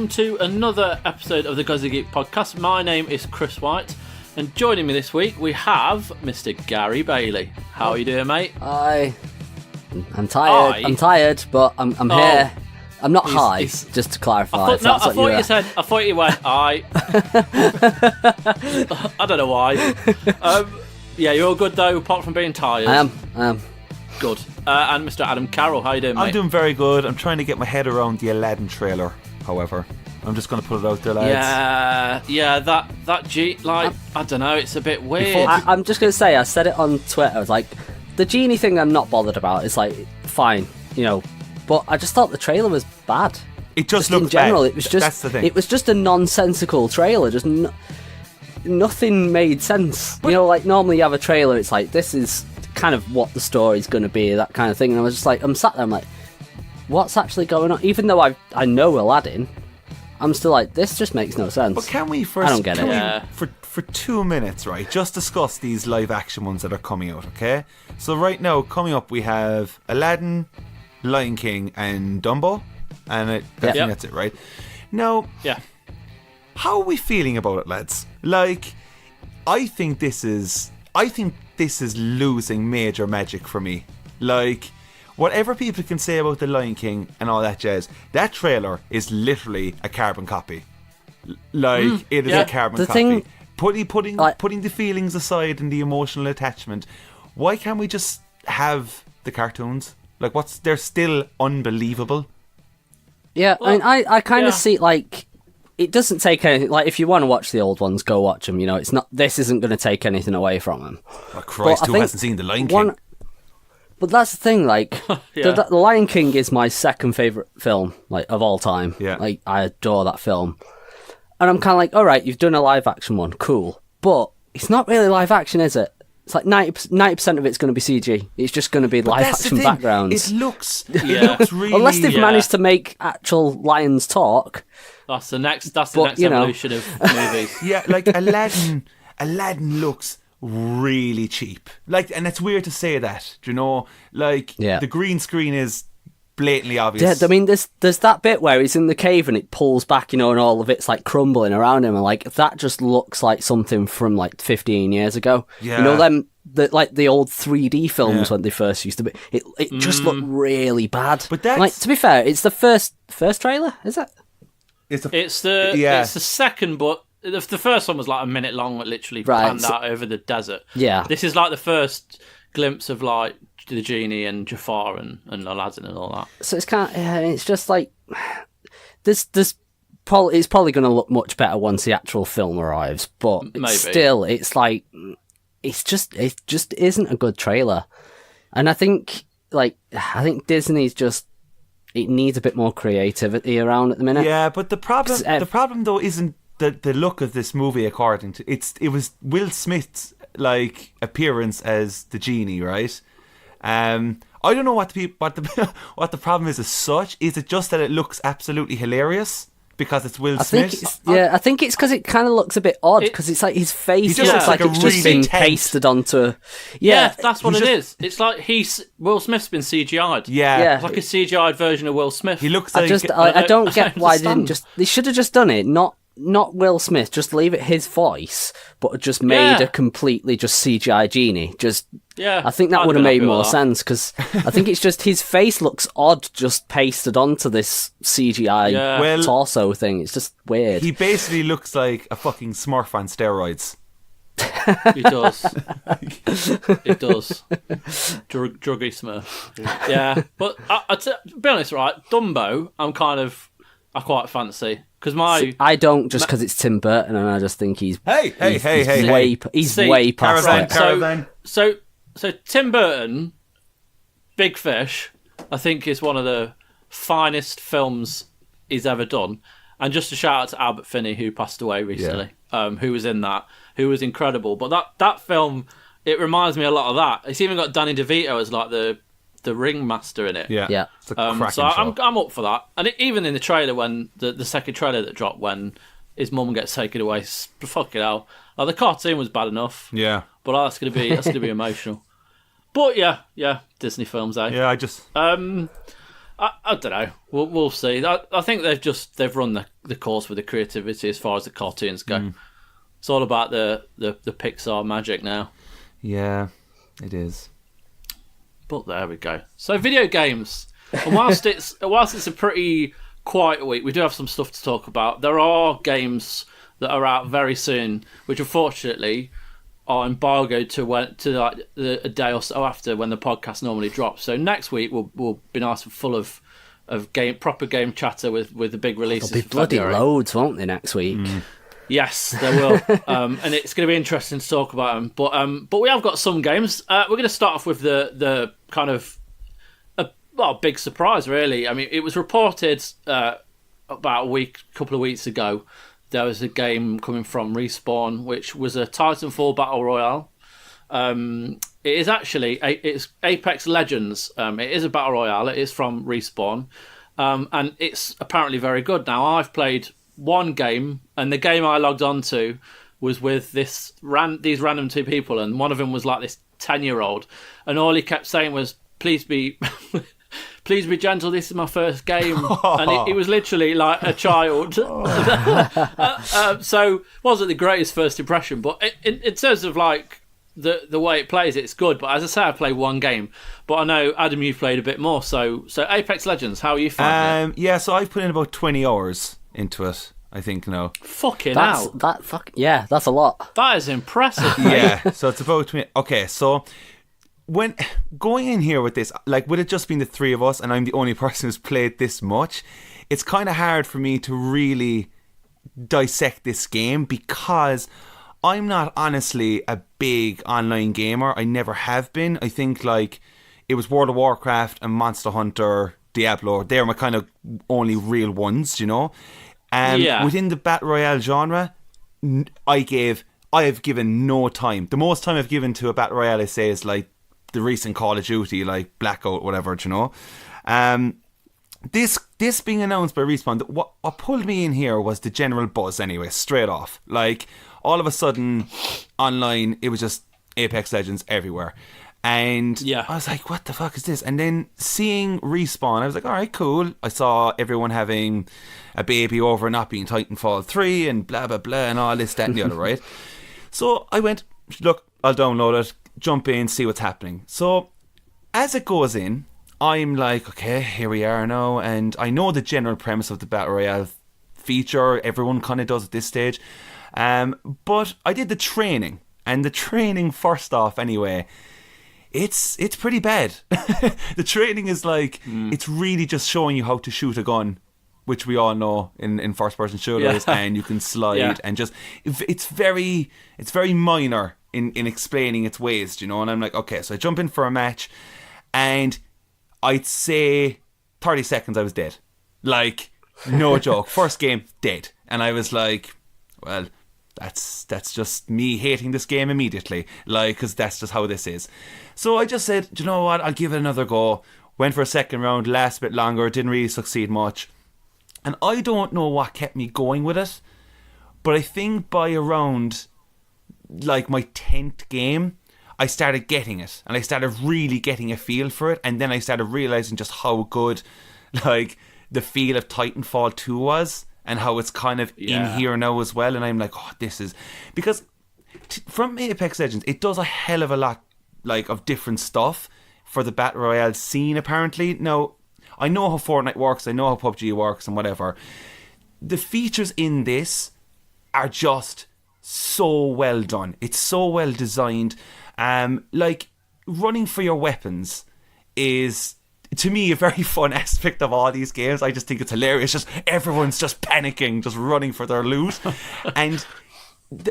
welcome to another episode of the Guys Who Geek podcast. My name is Chris White, and joining me this week we have Mr. Gary Bailey. How are you doing, mate? I'm tired. I'm tired, but I'm here. I'm not high, just to clarify. I thought you went, I don't know why. Yeah, you're all good though, apart from being tired. I am. Good. And Mr. Adam Carroll, how you doing, mate? I'm doing very good. I'm trying to get my head around the Aladdin trailer, however. I'm just going to put it out there, lads. Yeah, that I don't know, it's a bit weird. I'm just going to say, I said it on Twitter, I was like, the genie thing I'm not bothered about. It's like, fine, but I just thought the trailer was bad. It just looked in general, bad. It was just, that's the thing. It was just a nonsensical trailer. Just nothing made sense. Like normally you have a trailer, it's like, this is kind of what the story's going to be, that kind of thing. And I was just like, I'm sat there, I'm like, what's actually going on? Even though I know Aladdin, I'm still like, this just makes no sense. But can we first? I don't get it. For 2 minutes, right? Just discuss these live action ones that are coming out. Okay. So right now, coming up, we have Aladdin, Lion King, and Dumbo, and I think that's it, right? Now, how are we feeling about it, lads? Like, I think this is losing major magic for me. Like, whatever people can say about the Lion King and all that jazz, that trailer is literally a carbon copy. It is a carbon copy. Putting the feelings aside and the emotional attachment, why can't we just have the cartoons? Like, they're still unbelievable. Yeah, well, I kind of see, like, it doesn't take anything. Like, if you want to watch the old ones, go watch them. It's not. This isn't going to take anything away from them. Oh, Christ, who hasn't seen the Lion King? But that's the thing. Like, the Lion King is my second favorite film, like, of all time. Yeah. Like, I adore that film, and I'm kind of like, all right, you've done a live action one, cool, but it's not really live action, is it? It's like 90% of it's going to be CG. It's just going to be live action backgrounds. It looks really. Unless they've managed to make actual lions talk. That's the next evolution of movies. Yeah, like Aladdin looks really cheap. Like, and it's weird to say that, the green screen is blatantly obvious. Yeah, I mean, there's that bit where he's in the cave and it pulls back, and all of it's like crumbling around him, and like that just looks like something from like 15 years ago. Yeah. The old 3D films when they first used to be. It just looked really bad. But that's, like, to be fair, it's the first trailer, is it? It's the second, but the first one was like a minute long, literally panned out over the desert. Yeah. This is like the first glimpse of like the genie and Jafar and Aladdin and all that. So it's kind of, it's just like this. It's probably going to look much better once the actual film arrives, but still, it's like it just isn't a good trailer. And I think Disney's just. It needs a bit more creativity around at the minute. Yeah, but the problem though isn't the look of this movie. According to it was Will Smith's like appearance as the genie, right? I don't know what the problem is as such. Is it just that it looks absolutely hilarious because it's Will Smith? I think it's because it kind of looks a bit odd because it's like his face looks like it's just been pasted onto. Yeah, that's what it is. It's like Will Smith's been CGI'd. Yeah, it's like a CGI'd version of Will Smith. He looks like. I don't get why they didn't just. They should have just done it. Not Will Smith. Just leave it his voice, but just made a completely just CGI genie. I think that would have made more sense because I think it's just his face looks odd, just pasted onto this CGI torso thing. It's just weird. He basically looks like a fucking Smurf on steroids. He does. It does. Druggy Smurf. Yeah, but to be honest, right, Dumbo, I quite fancy. I don't, just because it's Tim Burton, and I just think he's way past Caravan. So Tim Burton, Big Fish, I think is one of the finest films he's ever done. And just a shout out to Albert Finney, who passed away recently, who was in that, who was incredible. But that film, it reminds me a lot of that. It's even got Danny DeVito as like the ringmaster in it. Yeah. It's a cracking so show. I'm up for that. And even in the trailer, when the second trailer that dropped, when his mum gets taken away, fucking hell, like, the cartoon was bad enough. Yeah, but that's gonna be emotional. But yeah, Disney films, eh? Yeah, I just I don't know. We'll see. I think they've run the course with the creativity as far as the cartoons go. It's all about the Pixar magic now. Yeah, it is. But there we go. So video games. And whilst it's a pretty quiet week, we do have some stuff to talk about. There are games that are out very soon, which unfortunately are embargoed to like a day or so after when the podcast normally drops. So next week will be nice and full of proper game chatter with the big releases. There'll be bloody loads, won't there, next week? Yes, there will, and it's going to be interesting to talk about them. But we have got some games. We're going to start off with the kind of big surprise, really. I mean, it was reported about a couple of weeks ago. There was a game coming from Respawn, which was a Titanfall battle royale. It is actually it's Apex Legends. It is a battle royale. It is from Respawn, and it's apparently very good. Now, I've played one game, and the game I logged on to was with these random two people, and one of them was like this 10-year-old, and all he kept saying was, "Please be." Please be gentle, this is my first game. And it was literally like a child. So it wasn't the greatest first impression, but in terms of like the way it plays, it's good. But as I say, I played one game. But I know, Adam, you've played a bit more. So Apex Legends, how are you finding it? Yeah, so I've put in about 20 hours into it, I think now. Fucking hell. That's a lot. That is impressive. Yeah, so it's about 20. Okay, so when going in here with this, like, would it just been the three of us and I'm the only person who's played this much, it's kind of hard for me to really dissect this game because I'm not honestly a big online gamer. I never have been. I think like it was World of Warcraft and Monster Hunter, Diablo. They're my kind of only real ones, you know. Within the Battle Royale genre, I have given no time. The most time I've given to a Battle Royale, I say, is like the recent Call of Duty, like Blackout, whatever, you know. This being announced by Respawn, what pulled me in here was the general buzz anyway, straight off. Like, all of a sudden, online, it was just Apex Legends everywhere. And I was like, what the fuck is this? And then seeing Respawn, I was like, all right, cool. I saw everyone having a baby over not being Titanfall 3 and blah, blah, blah, and all this, that, and the other, right? So I went, look, I'll download it, jump in, see what's happening. So as it goes in, I'm like, okay, here we are now, and I know the general premise of the Battle Royale feature. Everyone kind of does at this stage. But I did the training, and the training, first off, anyway, it's pretty bad. The training is like, it's really just showing you how to shoot a gun, which we all know in first-person shooters, and you can slide, and just, it's very minor in explaining its ways, you know. And I'm like, okay, so I jump in for a match, and I'd say 30 seconds I was dead. Like, no joke. First game, dead. And I was like, well, that's just me hating this game immediately. Like, because that's just how this is. So I just said, do you know what, I'll give it another go. Went for a second round, last bit longer, didn't really succeed much. And I don't know what kept me going with it, but I think by around like my 10th game, I started getting it, and I started really getting a feel for it, and then I started realising just how good like the feel of Titanfall 2 was, and how it's kind of in here now as well. And I'm like, oh, this is, because from Apex Legends, it does a hell of a lot like of different stuff for the Battle Royale scene, apparently. Now, I know how Fortnite works, I know how PUBG works and whatever. The features in this are just so well done. It's so well designed. Like, running for your weapons is, to me, a very fun aspect of all these games. I just think it's hilarious. Just everyone's just panicking, just running for their loot. And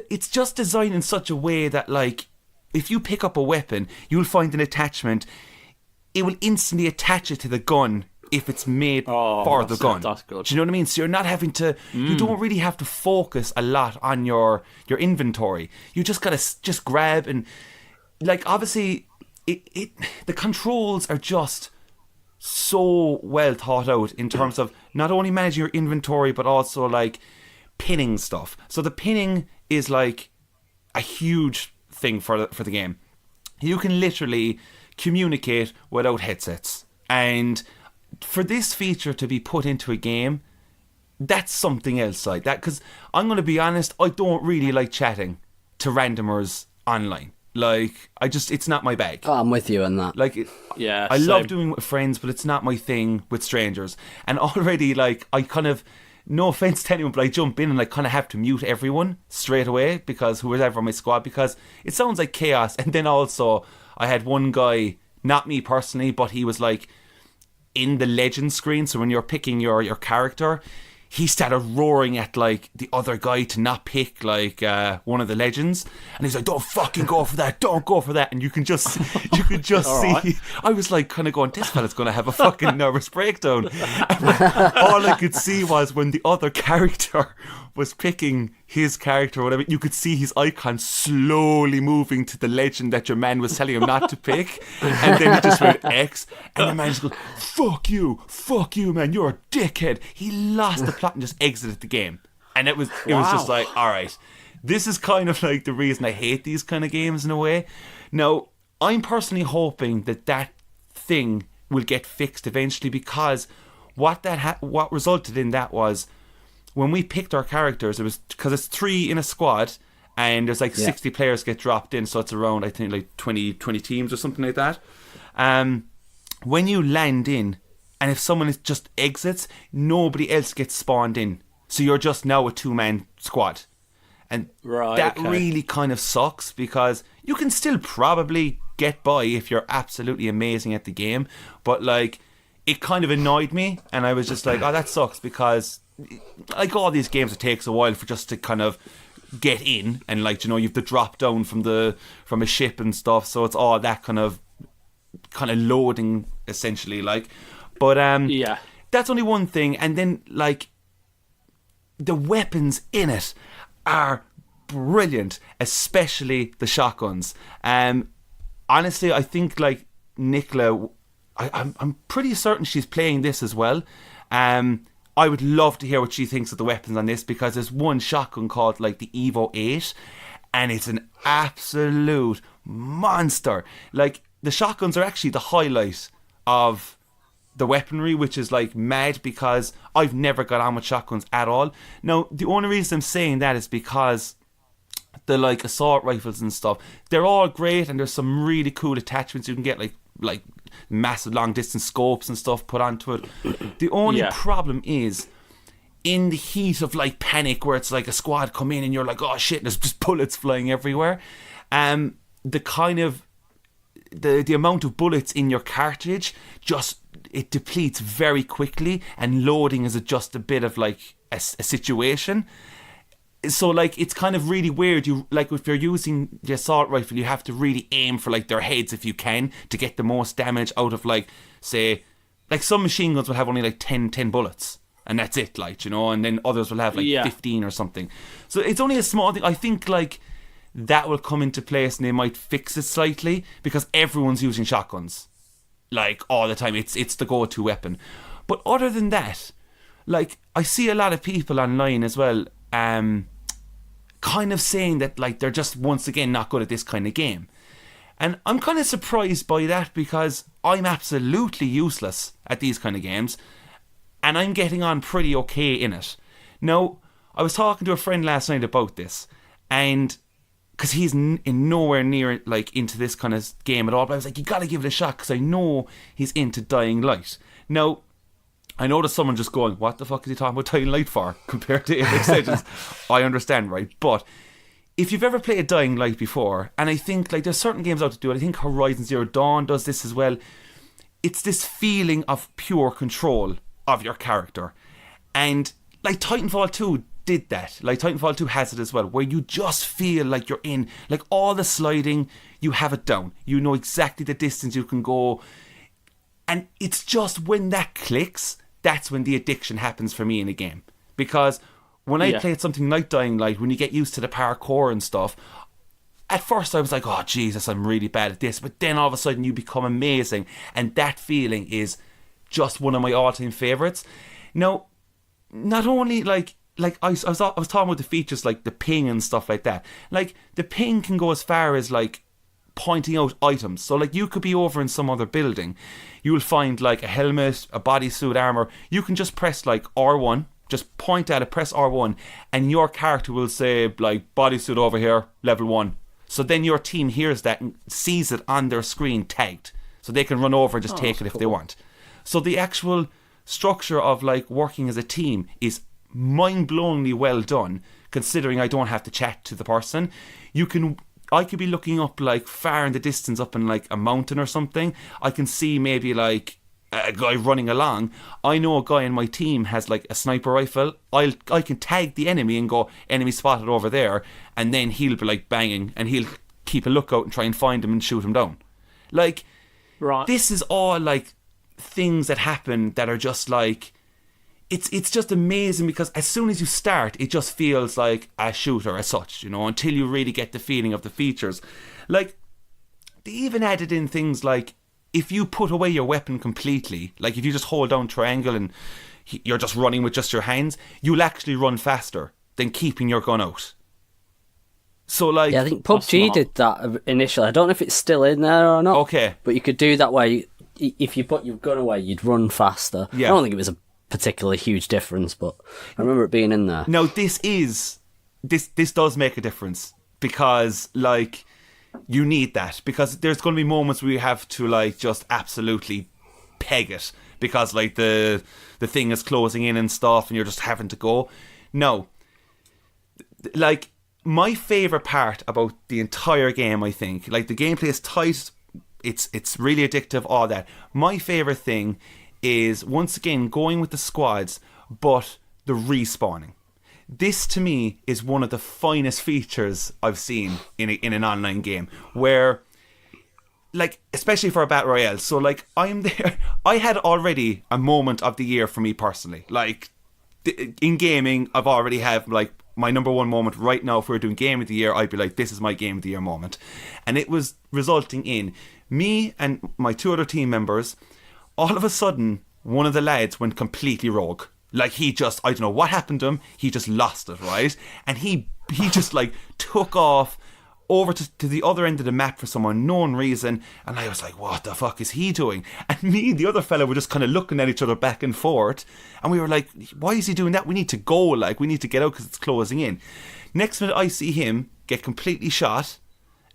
it's just designed in such a way that, like, if you pick up a weapon, you'll find an attachment. It will instantly attach it to the gun if it's made for the gun. That's good. Do you know what I mean? So you're not having to, you don't really have to focus a lot on your inventory. You just gotta just grab, and like, obviously the controls are just so well thought out in terms of not only managing your inventory but also like pinning stuff. So the pinning is like a huge thing for the game. You can literally communicate without headsets, and for this feature to be put into a game, that's something else like that. Because I'm going to be honest, I don't really like chatting to randomers online. Like, it's not my bag. Oh, I'm with you on that. Like, yeah, I love doing it with friends, but it's not my thing with strangers. And already, like, I kind of, no offense to anyone, but I jump in and I kind of have to mute everyone straight away because whoever's on my squad, because it sounds like chaos. And then also, I had one guy, not me personally, but he was like in the legend screen. So when you're picking your character, he started roaring at like the other guy to not pick like one of the legends, and he's like, "Don't fucking go for that! Don't go for that!" And you can just see. Right. I was like, kind of going, "This fella's going to have a fucking nervous breakdown." All I could see was when the other character was picking his character or whatever, you could see his icon slowly moving to the legend that your man was telling him not to pick, and then he just went X, and the man just goes, fuck you man, you're a dickhead. He lost the plot and just exited the game. And it was just like, alright, this is kind of like the reason I hate these kind of games in a way. Now, I'm personally hoping that thing will get fixed eventually, because what resulted in that was, when we picked our characters, it was because it's 3 in a squad, and there's like 60 players get dropped in, so it's around, I think, like 20 teams or something like that. When you land in, and if someone just exits, nobody else gets spawned in, so you're just now a 2-man squad, and really kind of sucks, because you can still probably get by if you're absolutely amazing at the game, but like, it kind of annoyed me, and I was just like, oh, that sucks, because like all these games, it takes a while for just to kind of get in, and like, you know, you have to drop down from a ship and stuff, so it's all that kind of loading essentially, like. But that's only one thing. And then like, the weapons in it are brilliant, especially the shotguns. Honestly, I think like Nicola, I'm pretty certain she's playing this as well. I would love to hear what she thinks of the weapons on this, because there's one shotgun called like the Evo 8, and it's an absolute monster. Like, the shotguns are actually the highlight of the weaponry, which is like mad, because I've never got on with shotguns at all. Now, the only reason I'm saying that is because the like assault rifles and stuff, they're all great, and there's some really cool attachments you can get, like massive long distance scopes and stuff put onto it. The only problem is, in the heat of like panic, where it's like a squad come in and you're like, oh shit, there's just bullets flying everywhere, the kind of the amount of bullets in your cartridge, just it depletes very quickly, and loading is just a bit of like a situation. So like, it's kind of really weird. You like, if you're using the assault rifle, you have to really aim for like their heads if you can, to get the most damage out of, like, say, like some machine guns will have only like 10 bullets, and that's it, like, you know, and then others will have like 15 or something. So it's only a small thing. I think like that will come into place, and they might fix it slightly, because everyone's using shotguns like all the time. It's the go-to weapon. But other than that, like, I see a lot of people online as well, kind of saying that like they're just once again not good at this kind of game. And I'm kind of surprised by that, because I'm absolutely useless at these kind of games, and I'm getting on pretty okay in it. Now, I was talking to a friend last night about this, and because he's in nowhere near like into this kind of game at all, but I was like, you gotta give it a shot, because I know he's into Dying Light. Now, I know there's someone just going, what the fuck is he talking about Dying Light for compared to Apex Legends? I understand, right? But if you've ever played Dying Light before, and I think like there's certain games out to do it, I think Horizon Zero Dawn does this as well, it's this feeling of pure control of your character. And like Titanfall 2 did that. Like Titanfall 2 has it as well, where you just feel like you're in, like, all the sliding, you have it down. You know exactly the distance you can go. And it's just when that clicks, that's when the addiction happens for me in a game. Because when I played something like Dying Light, when you get used to the parkour and stuff, at first I was like, oh Jesus, I'm really bad at this. But then all of a sudden you become amazing, and that feeling is just one of my all-time favourites. Now, not only like I was talking about the features like the ping and stuff like that. Like, the ping can go as far as like pointing out items. So like you could be over in some other building, you will find like a helmet, a bodysuit, armor. You can just press like R1, just point at it, press R1, and your character will say like bodysuit over here, level 1. So then your team hears that and sees it on their screen tagged, so they can run over and just take it if they want. So the actual structure of like working as a team is mind-blowingly well done, considering I don't have to chat to the person. I could be looking up like far in the distance up in like a mountain or something. I can see maybe like a guy running along. I know a guy in my team has like a sniper rifle. I can tag the enemy and go, enemy spotted over there, and then he'll be like banging and he'll keep a lookout and try and find him and shoot him down. Like, this is all like things that happen that are just like, it's just amazing, because as soon as you start, it just feels like a shooter as such, you know, until you really get the feeling of the features. Like, they even added in things like, if you put away your weapon completely, like if you just hold down triangle and you're just running with just your hands, you'll actually run faster than keeping your gun out. So like, yeah, I think PUBG did that initially. I don't know if it's still in there or not. Okay. But you could do that way. If you put your gun away, you'd run faster. Yeah. I don't think it was a particularly huge difference, but I remember it being in there. Now this does make a difference, because like, you need that, because there's going to be moments where you have to like just absolutely peg it, because like the thing is closing in and stuff and you're just having to go. No, like, my favourite part about the entire game, I think, like, the gameplay is tight, it's really addictive, all that. My favourite thing is, once again, going with the squads, but the respawning. This, to me, is one of the finest features I've seen in an online game, where, like, especially for a Battle Royale. So, like, I'm there. I had already a moment of the year for me personally. Like, in gaming, I've already have, like, my number one moment right now. If we were doing Game of the Year, I'd be like, this is my Game of the Year moment. And it was resulting in me and my 2 other team members. All of a sudden, one of the lads went completely rogue. Like, he just, I don't know what happened to him, he just lost it, right? And he just, like, took off over to the other end of the map for some unknown reason, and I was like, what the fuck is he doing? And me and the other fella were just kind of looking at each other back and forth, and we were like, why is he doing that? We need to go, like, we need to get out because it's closing in. Next minute I see him get completely shot,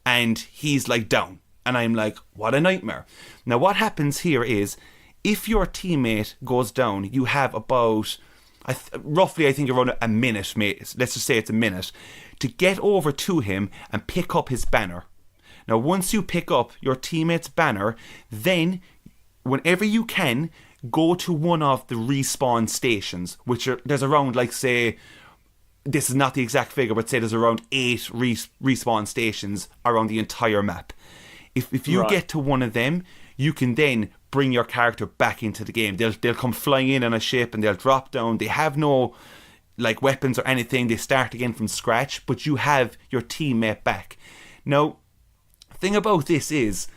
and he's, like, down. And I'm like, what a nightmare. Now, what happens here is, if your teammate goes down, you have about, roughly, I think, around a minute, let's just say it's a minute, to get over to him and pick up his banner. Now, once you pick up your teammate's banner, then, whenever you can, go to one of the respawn stations, which there's around, like, say, this is not the exact figure, but say there's around 8 respawn stations around the entire map. If you get to one of them, you can then bring your character back into the game. They'll come flying in on a ship and they'll drop down. They have no, like, weapons or anything. They start again from scratch, but you have your teammate back. Now, the thing about this is,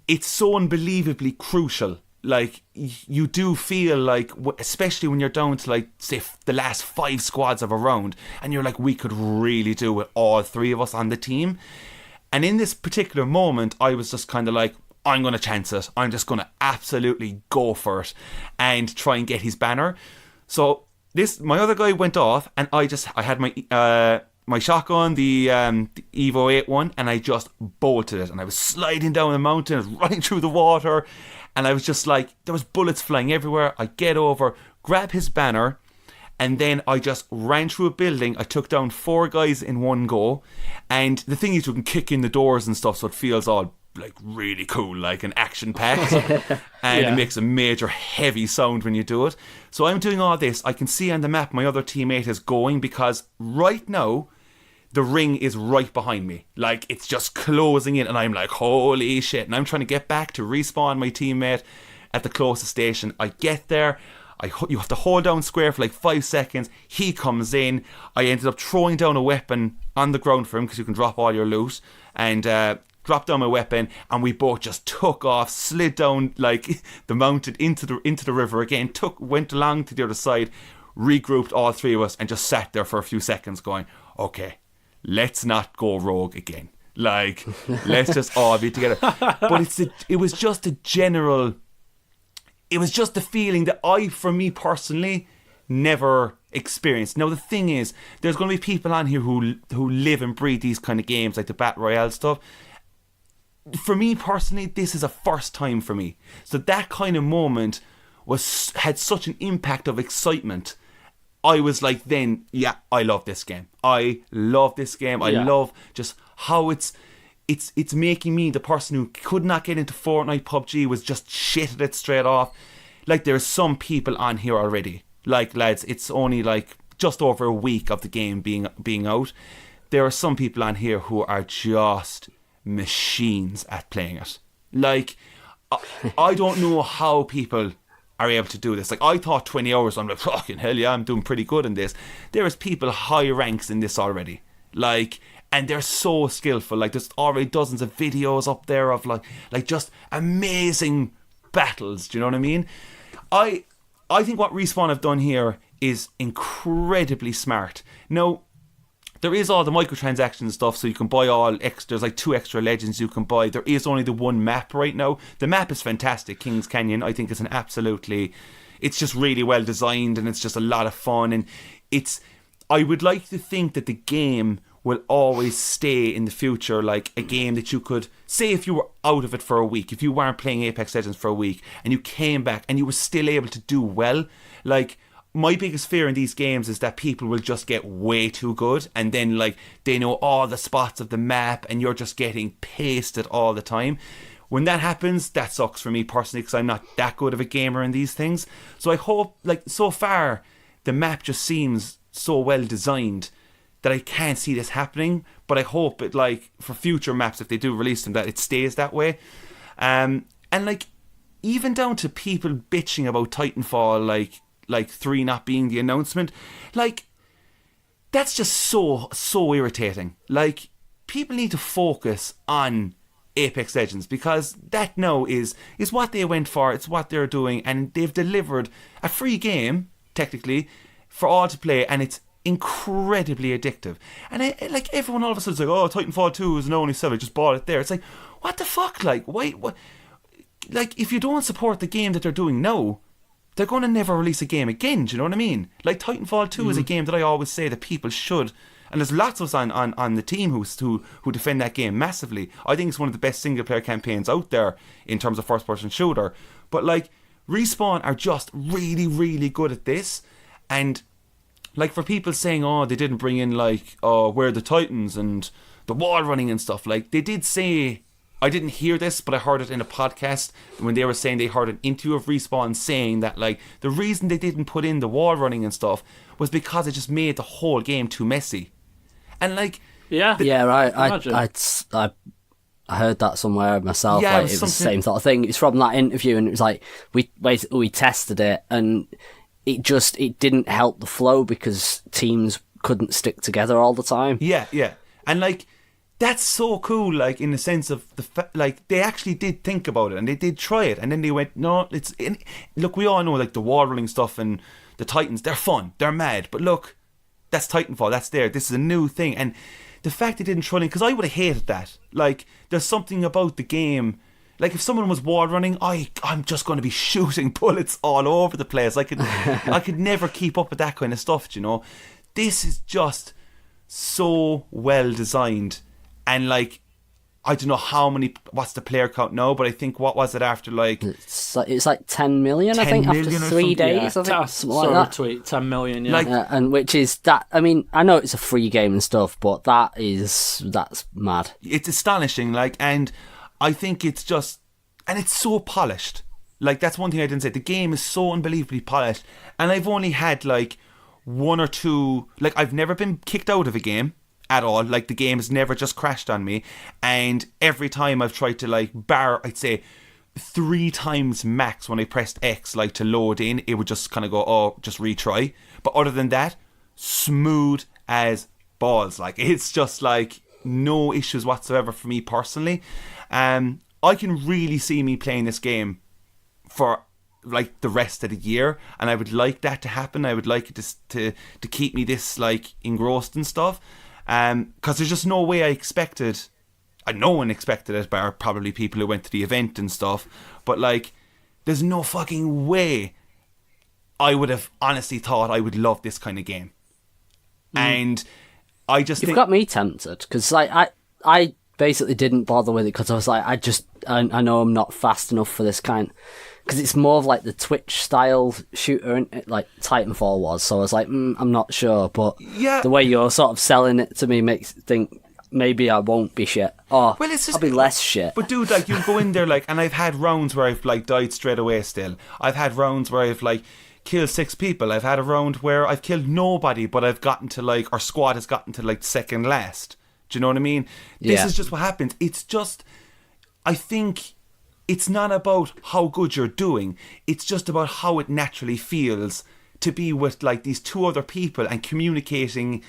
it's so unbelievably crucial. Like, you do feel like, especially when you're down to, like, say, the last 5 squads of a round, and you're like, we could really do with all 3 of us on the team. And in this particular moment, I was just kind of like, I'm going to chance it. I'm just going to absolutely go for it and try and get his banner. So my other guy went off, and I had my shotgun, the Evo 8 one, and I just bolted it. And I was sliding down the mountain, I was running through the water, and I was just like, there was bullets flying everywhere. I get over, grab his banner, and then I just ran through a building. I took down 4 guys in one go. And the thing is, you can kick in the doors and stuff, so it feels all, like, really cool, like an action pack. And it makes a major heavy sound when you do it. So I'm doing all this. I can see on the map my other teammate is going, because right now the ring is right behind me. Like, it's just closing in, and I'm like, holy shit. And I'm trying to get back to respawn my teammate at the closest station. I get there. You have to hold down square for like 5 seconds. He comes in. I ended up throwing down a weapon on the ground for him, because you can drop all your loot, and dropped down my weapon, and we both just took off, slid down like the mountain into the river again, went along to the other side, regrouped, all 3 of us, and just sat there for a few seconds going, okay, let's not go rogue again. Like, let's just all be together. But it was just a general... It was just a feeling that for me personally, never experienced. Now, the thing is, there's going to be people on here who live and breathe these kind of games, like the Battle Royale stuff. For me personally, this is a first time for me. So that kind of moment had such an impact of excitement. I was like, then, yeah, I love this game. I love this game. I love just how it's making me, the person who could not get into Fortnite, PUBG, was just shit at it straight off. Like, there's some people on here already. Like, lads, it's only like just over a week of the game being out. There are some people on here who are just machines at playing it. Like, I don't know how people are able to do this. Like, I thought 20 hours, I'm like, fucking hell yeah, I'm doing pretty good in this. There is people high ranks in this already. Like, and they're so skillful. Like, there's already dozens of videos up there of like just amazing battles. Do you know what I mean? I think what Respawn have done here is incredibly smart. Now, there is all the microtransaction stuff, so you can buy all extra. There's like 2 extra legends you can buy. There is only the one map right now. The map is fantastic. Kings Canyon, I think, is it's just really well designed, and it's just a lot of fun. And I would like to think that the game will always stay in the future like a game that you could, say if you were out of it for a week, if you weren't playing Apex Legends for a week, and you came back and you were still able to do well, like, my biggest fear in these games is that people will just get way too good, and then like they know all the spots of the map and you're just getting pasted all the time. When that happens, that sucks for me personally, because I'm not that good of a gamer in these things. So I hope, like, so far the map just seems so well designed that I can't see this happening, but I hope it, like, for future maps, if they do release them, that it stays that way. And like, even down to people bitching about Titanfall, like 3 not being the announcement, like, that's just so irritating. Like, people need to focus on Apex Legends, because that now is what they went for. It's what they're doing, and they've delivered a free game technically for all to play, and it's incredibly addictive. And like, everyone all of a sudden is like, oh, Titanfall 2 is now only 7, I just bought it there. It's like, what the fuck? Like, why? What? Like, if you don't support the game that they're doing now, they're going to never release a game again. Do you know what I mean? Like, Titanfall 2 is a game that I always say that people should, and there's lots of us on the team who defend that game massively. I think it's one of the best single player campaigns out there in terms of first person shooter. But like, Respawn are just really, really good at this. And like, for people saying, oh, they didn't bring in, like, oh, We're the Titans and the wall running and stuff, like, they did say, I didn't hear this, but I heard it in a podcast when they were saying they heard an interview of Respawn saying that, like, the reason they didn't put in the wall running and stuff was because it just made the whole game too messy. And like, I heard that somewhere myself. Yeah, like, it was the same sort of thing. It's from that interview, and it was like, we tested it, and it didn't help the flow because teams couldn't stick together all the time. Yeah, and like, that's so cool. Like, in the sense of like, they actually did think about it and they did try it, and then they went, no, look, we all know, like, the wall running stuff and the Titans, they're fun, they're mad, but look, that's Titanfall, that's there. This is a new thing. And the fact they didn't try it, because I would have hated that. Like, there's something about the game. Like, if someone was wall running, I'm just going to be shooting bullets all over the place. I could never keep up with that kind of stuff, you know. This is just so well designed. And like, I don't know what's the player count now, but I think, what was it after, like... It's like 10 million, I think, after 3 days. Yeah, I think, something like that. Tweet, 10 million, yeah. Like, and which is that, I mean, I know it's a free game and stuff, but that's mad. It's astonishing, like, and I think it's just... And it's so polished. Like, that's one thing I didn't say. The game is so unbelievably polished. And I've only had, like, 1 or 2... Like, I've never been kicked out of a game at all. Like, the game has never just crashed on me. And every time I've tried to, like, I'd say 3 times max when I pressed X, like, to load in, it would just kind of go, oh, just retry. But other than that, smooth as balls. Like, it's just, like, no issues whatsoever for me personally. I can really see me playing this game for, like, the rest of the year, and I would like that to happen. I would like it to keep me this, like, engrossed and stuff. Because there's just no way I expected no one expected it, bar probably people who went to the event and stuff. But like, there's no fucking way I would have honestly thought I would love this kind of game. And I just You've got me tempted, because like, I basically didn't bother with it because I was like, I know I'm not fast enough for this kind, because it's more of like the Twitch style shooter, like Titanfall was. So I was like, I'm not sure, but the way you're sort of selling it to me makes me think maybe I won't be shit. Or well, I'll be less shit. But dude, like, you go in there, like, and I've had rounds where I've like died straight away still. I've had rounds where I've like killed 6 people. I've had a round where I've killed nobody, but I've gotten to like, our squad has gotten to like second last. Do you know what I mean? This is just what happens. It's just, I think it's not about how good you're doing. It's just about how it naturally feels to be with like these 2 other people and communicating.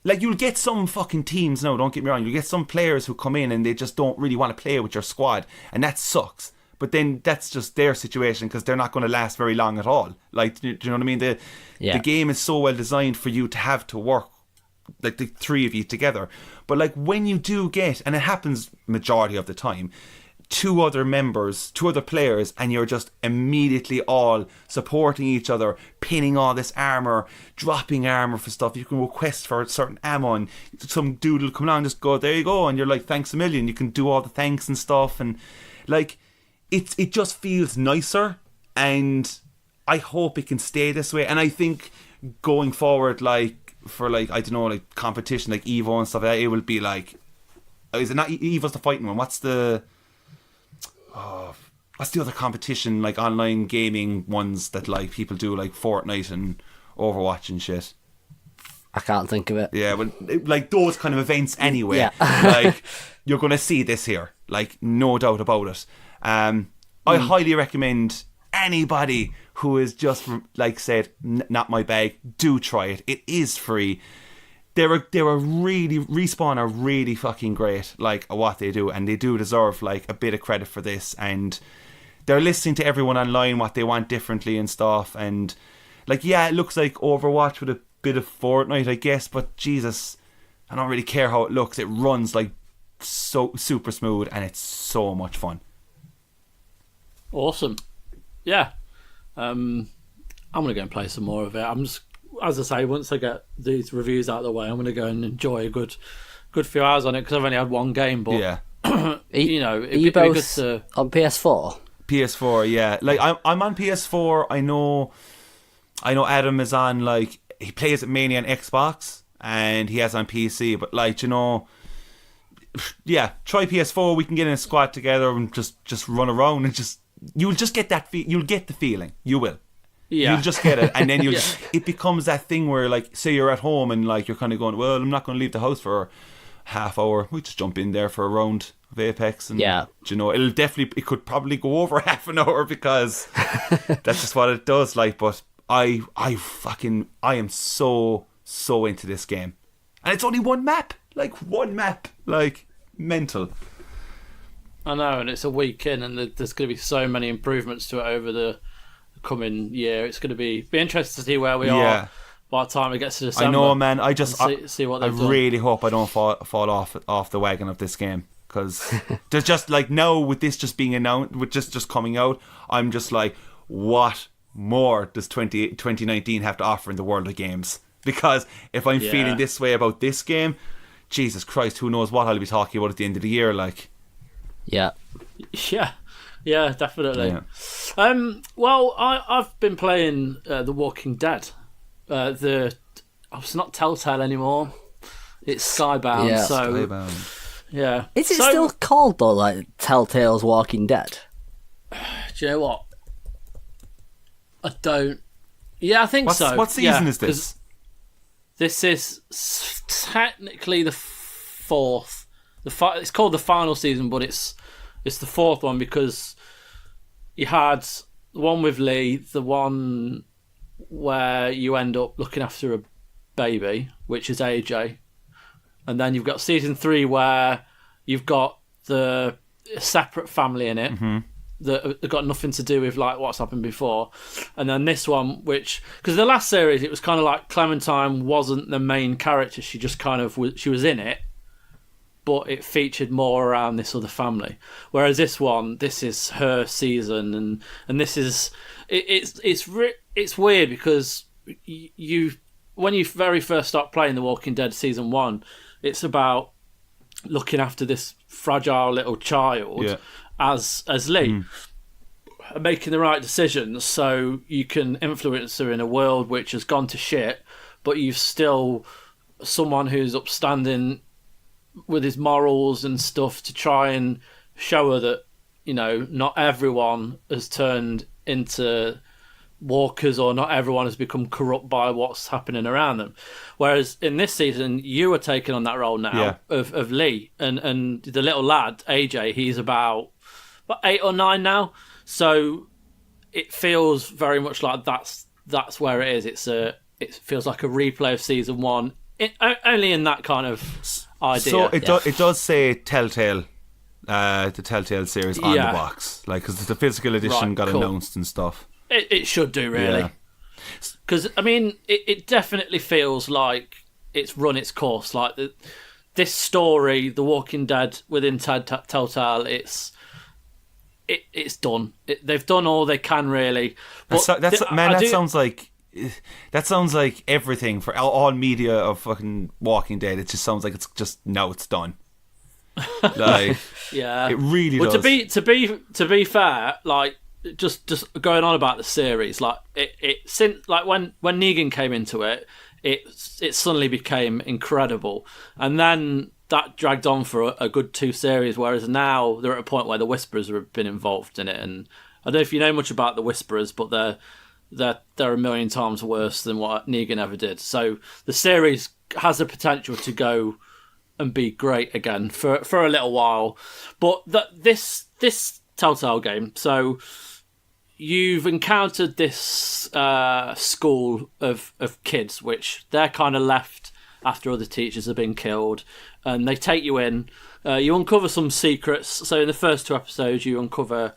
Like, you'll get some fucking teams now, don't get me wrong. You'll get some players who come in and they just don't really want to play with your squad. And that sucks. But then that's just their situation, because they're not going to last very long at all. Like, do you know what I mean? The game is so well designed for you to have to work, like, the 3 of you together. But like, when you do get, and it happens majority of the time, 2 other members, 2 other players, and you're just immediately all supporting each other, pinning all this armour, dropping armour for stuff. You can request for a certain ammo, and some dude will come along and just go, there you go, and you're like, thanks a million. You can do all the thanks and stuff, and like, it just feels nicer, and I hope it can stay this way. And I think going forward, like, for like, I don't know, like competition like Evo and stuff like that, it will be like, is it not Evo's the fighting one? What's the other competition, like online gaming ones that like people do, like Fortnite and Overwatch and shit? I can't think of it. Yeah, but like those kind of events anyway. Like, you're going to see this here, like, no doubt about it. I highly recommend anybody who is just like said, not my bag, do try it. It is free. They're really, Respawn are really fucking great, like, at what they do, and they do deserve like a bit of credit for this. And they're listening to everyone online, what they want differently and stuff. And like, yeah, it looks like Overwatch with a bit of Fortnite, I guess, but Jesus, I don't really care how it looks. It runs like so super smooth, and it's so much fun. Awesome. Yeah. I'm gonna go and play some more of it. I'm just, as I say, once I get these reviews out of the way, I'm gonna go and enjoy a good few hours on it, because I've only had one game. But yeah, you know, it'd be good to on PS4. PS4, yeah. Like, I'm on PS4. I know Adam is on, like, he plays it mainly on Xbox, and he has on PC. But like, you know, yeah, try PS4. We can get in a squad together and just run around, and just, you'll just get that you'll get the feeling. You will. Yeah. You'll just get it, and then it becomes that thing where, like, say you're at home and like you're kind of going, well, I'm not going to leave the house for half hour. We just jump in there for a round of Apex, and you know, it could probably go over half an hour, because that's just what it does. Like, but I am so into this game, and it's only one map, like mental. I know, and it's a week in, and there's going to be so many improvements to it over the coming year. It's going to be interesting to see where we are by the time it gets to December. I know, man. I see what they've done. Really hope I don't fall off the wagon of this game, because there's just like, now with this just being announced, with just coming out, I'm just like, what more does 2019 have to offer in the world of games? Because if I'm feeling this way about this game, Jesus Christ, who knows what I'll be talking about at the end of the year, like. Yeah, definitely. Yeah. Well, I've been playing The Walking Dead. It's not Telltale anymore. It's Skybound. Yeah, Skybound. Yeah. Is it still called though, like Telltale's Walking Dead? Do you know what? I don't. Yeah, I think so. What season is this? This is technically the 4th. It's called the final season, but it's the 4th one, because you had the one with Lee, the one where you end up looking after a baby, which is AJ, and then you've got season 3 where you've got the separate family in it that have got nothing to do with like what's happened before, and then this one, which, because the last series it was kind of like Clementine wasn't the main character, she just kind of she was in it, but it featured more around this other family. Whereas this is her season, and this is it's weird because when you very first start playing The Walking Dead season 1, it's about looking after this fragile little child as Lee. Making the right decisions so you can influence her in a world which has gone to shit, but you've still someone who's upstanding with his morals and stuff to try and show her that, you know, not everyone has turned into walkers or not everyone has become corrupt by what's happening around them. Whereas in this season, you are taking on that role now of Lee and the little lad, AJ, he's about 8 or 9 now. So it feels very much like that's where it is. It feels like a replay of season 1, only in that kind of idea. So it does say Telltale, the Telltale series on the box, like because the physical edition got announced and stuff. It should do, really, because I mean it definitely feels like it's run its course. Like this story, The Walking Dead within Telltale, it's done. They've done all they can, really. But that sounds like everything for all media of fucking Walking Dead. It just sounds like it's just now it's done. Like, it really does. To be fair, like just going on about the series, like since like when Negan came into it suddenly became incredible, and then that dragged on for a good 2 series, whereas now they're at a point where the Whisperers have been involved in it. And I don't know if you know much about the Whisperers, but they're a million times worse than what Negan ever did. So the series has the potential to go and be great again for a little while. But this Telltale game, so you've encountered this school of kids, which they're kind of left after other teachers have been killed, and they take you in. You uncover some secrets. So in the first 2 episodes, you uncover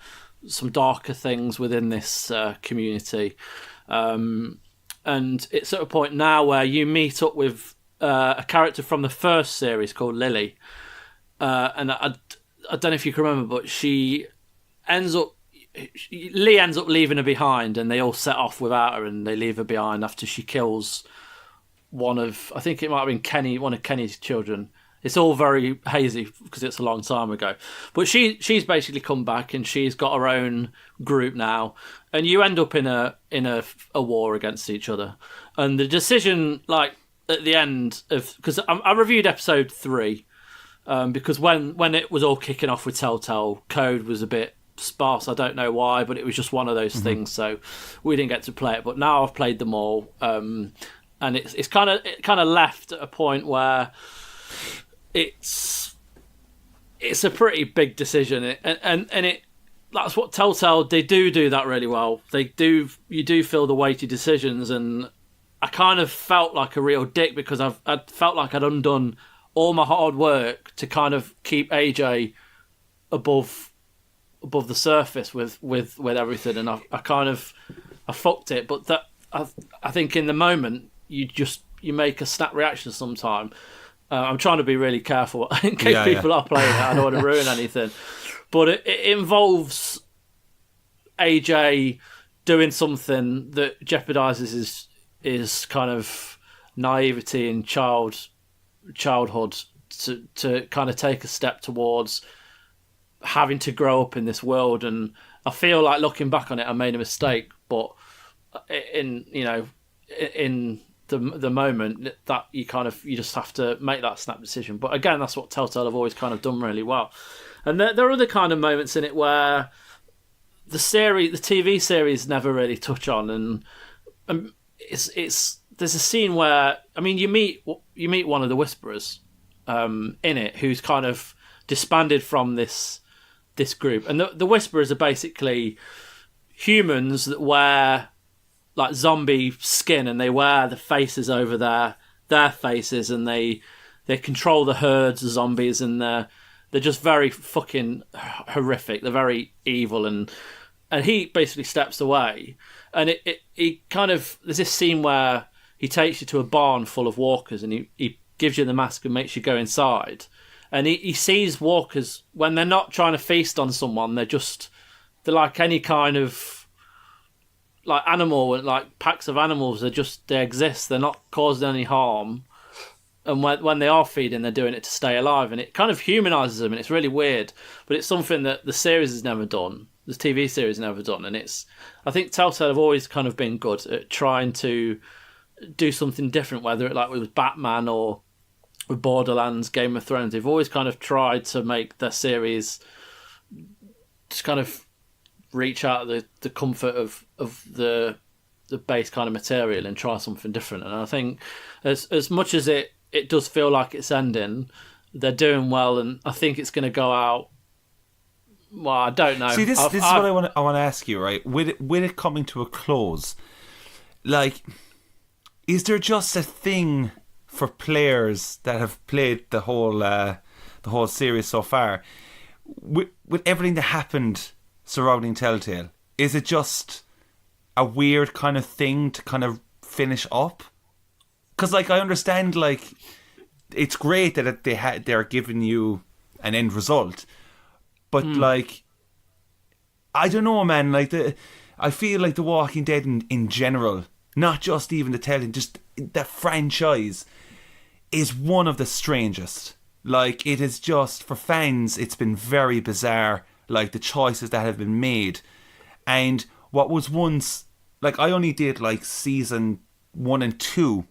some darker things within this community. And it's at a point now where you meet up with a character from the first series called Lily. And I don't know if you can remember, but Lee ends up leaving her behind, and they all set off without her, and they leave her behind after she kills I think it might have been Kenny, one of Kenny's children. It's all very hazy because it's a long time ago. But she's basically come back, and she's got her own group now. And you end up in a war against each other. And the decision, like at the end of, because I reviewed episode 3, because when it was all kicking off with Telltale, code was a bit sparse. I don't know why, but it was just one of those things. So we didn't get to play it. But now I've played them all, and it's kind of left at a point where it's a pretty big decision, and that's what Telltale, they do that really well. You do feel the weighty decisions, and I kind of felt like a real dick because I felt like I'd undone all my hard work to kind of keep AJ above the surface with everything, and I fucked it. But that I think in the moment you make a snap reaction sometime. I'm trying to be really careful in case people are playing it. I don't want to ruin anything. But it involves AJ doing something that jeopardizes his kind of naivety and childhood to kind of take a step towards having to grow up in this world. And I feel like looking back on it, I made a mistake. But in the moment that you just have to make that snap decision. But again, that's what Telltale have always kind of done really well. And there are other kind of moments in it where the TV series never really touch on, and there's a scene where, I mean, you meet one of the Whisperers in it, who's kind of disbanded from this group, and the Whisperers are basically humans that wear like zombie skin, and they wear the faces over their faces, and they control the herds of zombies, and they're just very fucking horrific. They're very evil, and he basically steps away, and he kind of, there's this scene where he takes you to a barn full of walkers, and he gives you the mask and makes you go inside, and he sees walkers when they're not trying to feast on someone. They're like any kind of like animal, like packs of animals. They exist. They're not causing any harm. And when they are feeding, they're doing it to stay alive, and it kind of humanizes them, and it's really weird. But it's something that the series has never done. The TV series has never done, and I think Telltale have always kind of been good at trying to do something different, whether it was Batman or with Borderlands, Game of Thrones. They've always kind of tried to make their series just kind of reach out of the comfort of the base kind of material and try something different. And I think as much as it does feel like it's ending, they're doing well, and I think it's going to go out. Well, I don't know. See, this is what I want to ask you, right? With it coming to a close, like, is there just a thing for players that have played the whole series so far, with everything that happened surrounding Telltale? Is it just a weird kind of thing to kind of finish up? Because, like, I understand, like, it's great that they're giving you an end result, but like, I don't know, man. Like, I feel like The Walking Dead in general, not just even the Telltale, just the franchise, is one of the strangest. Like, it is just, for fans, it's been very bizarre, like, the choices that have been made. And what was once, like, I only did, like, season 1 and 2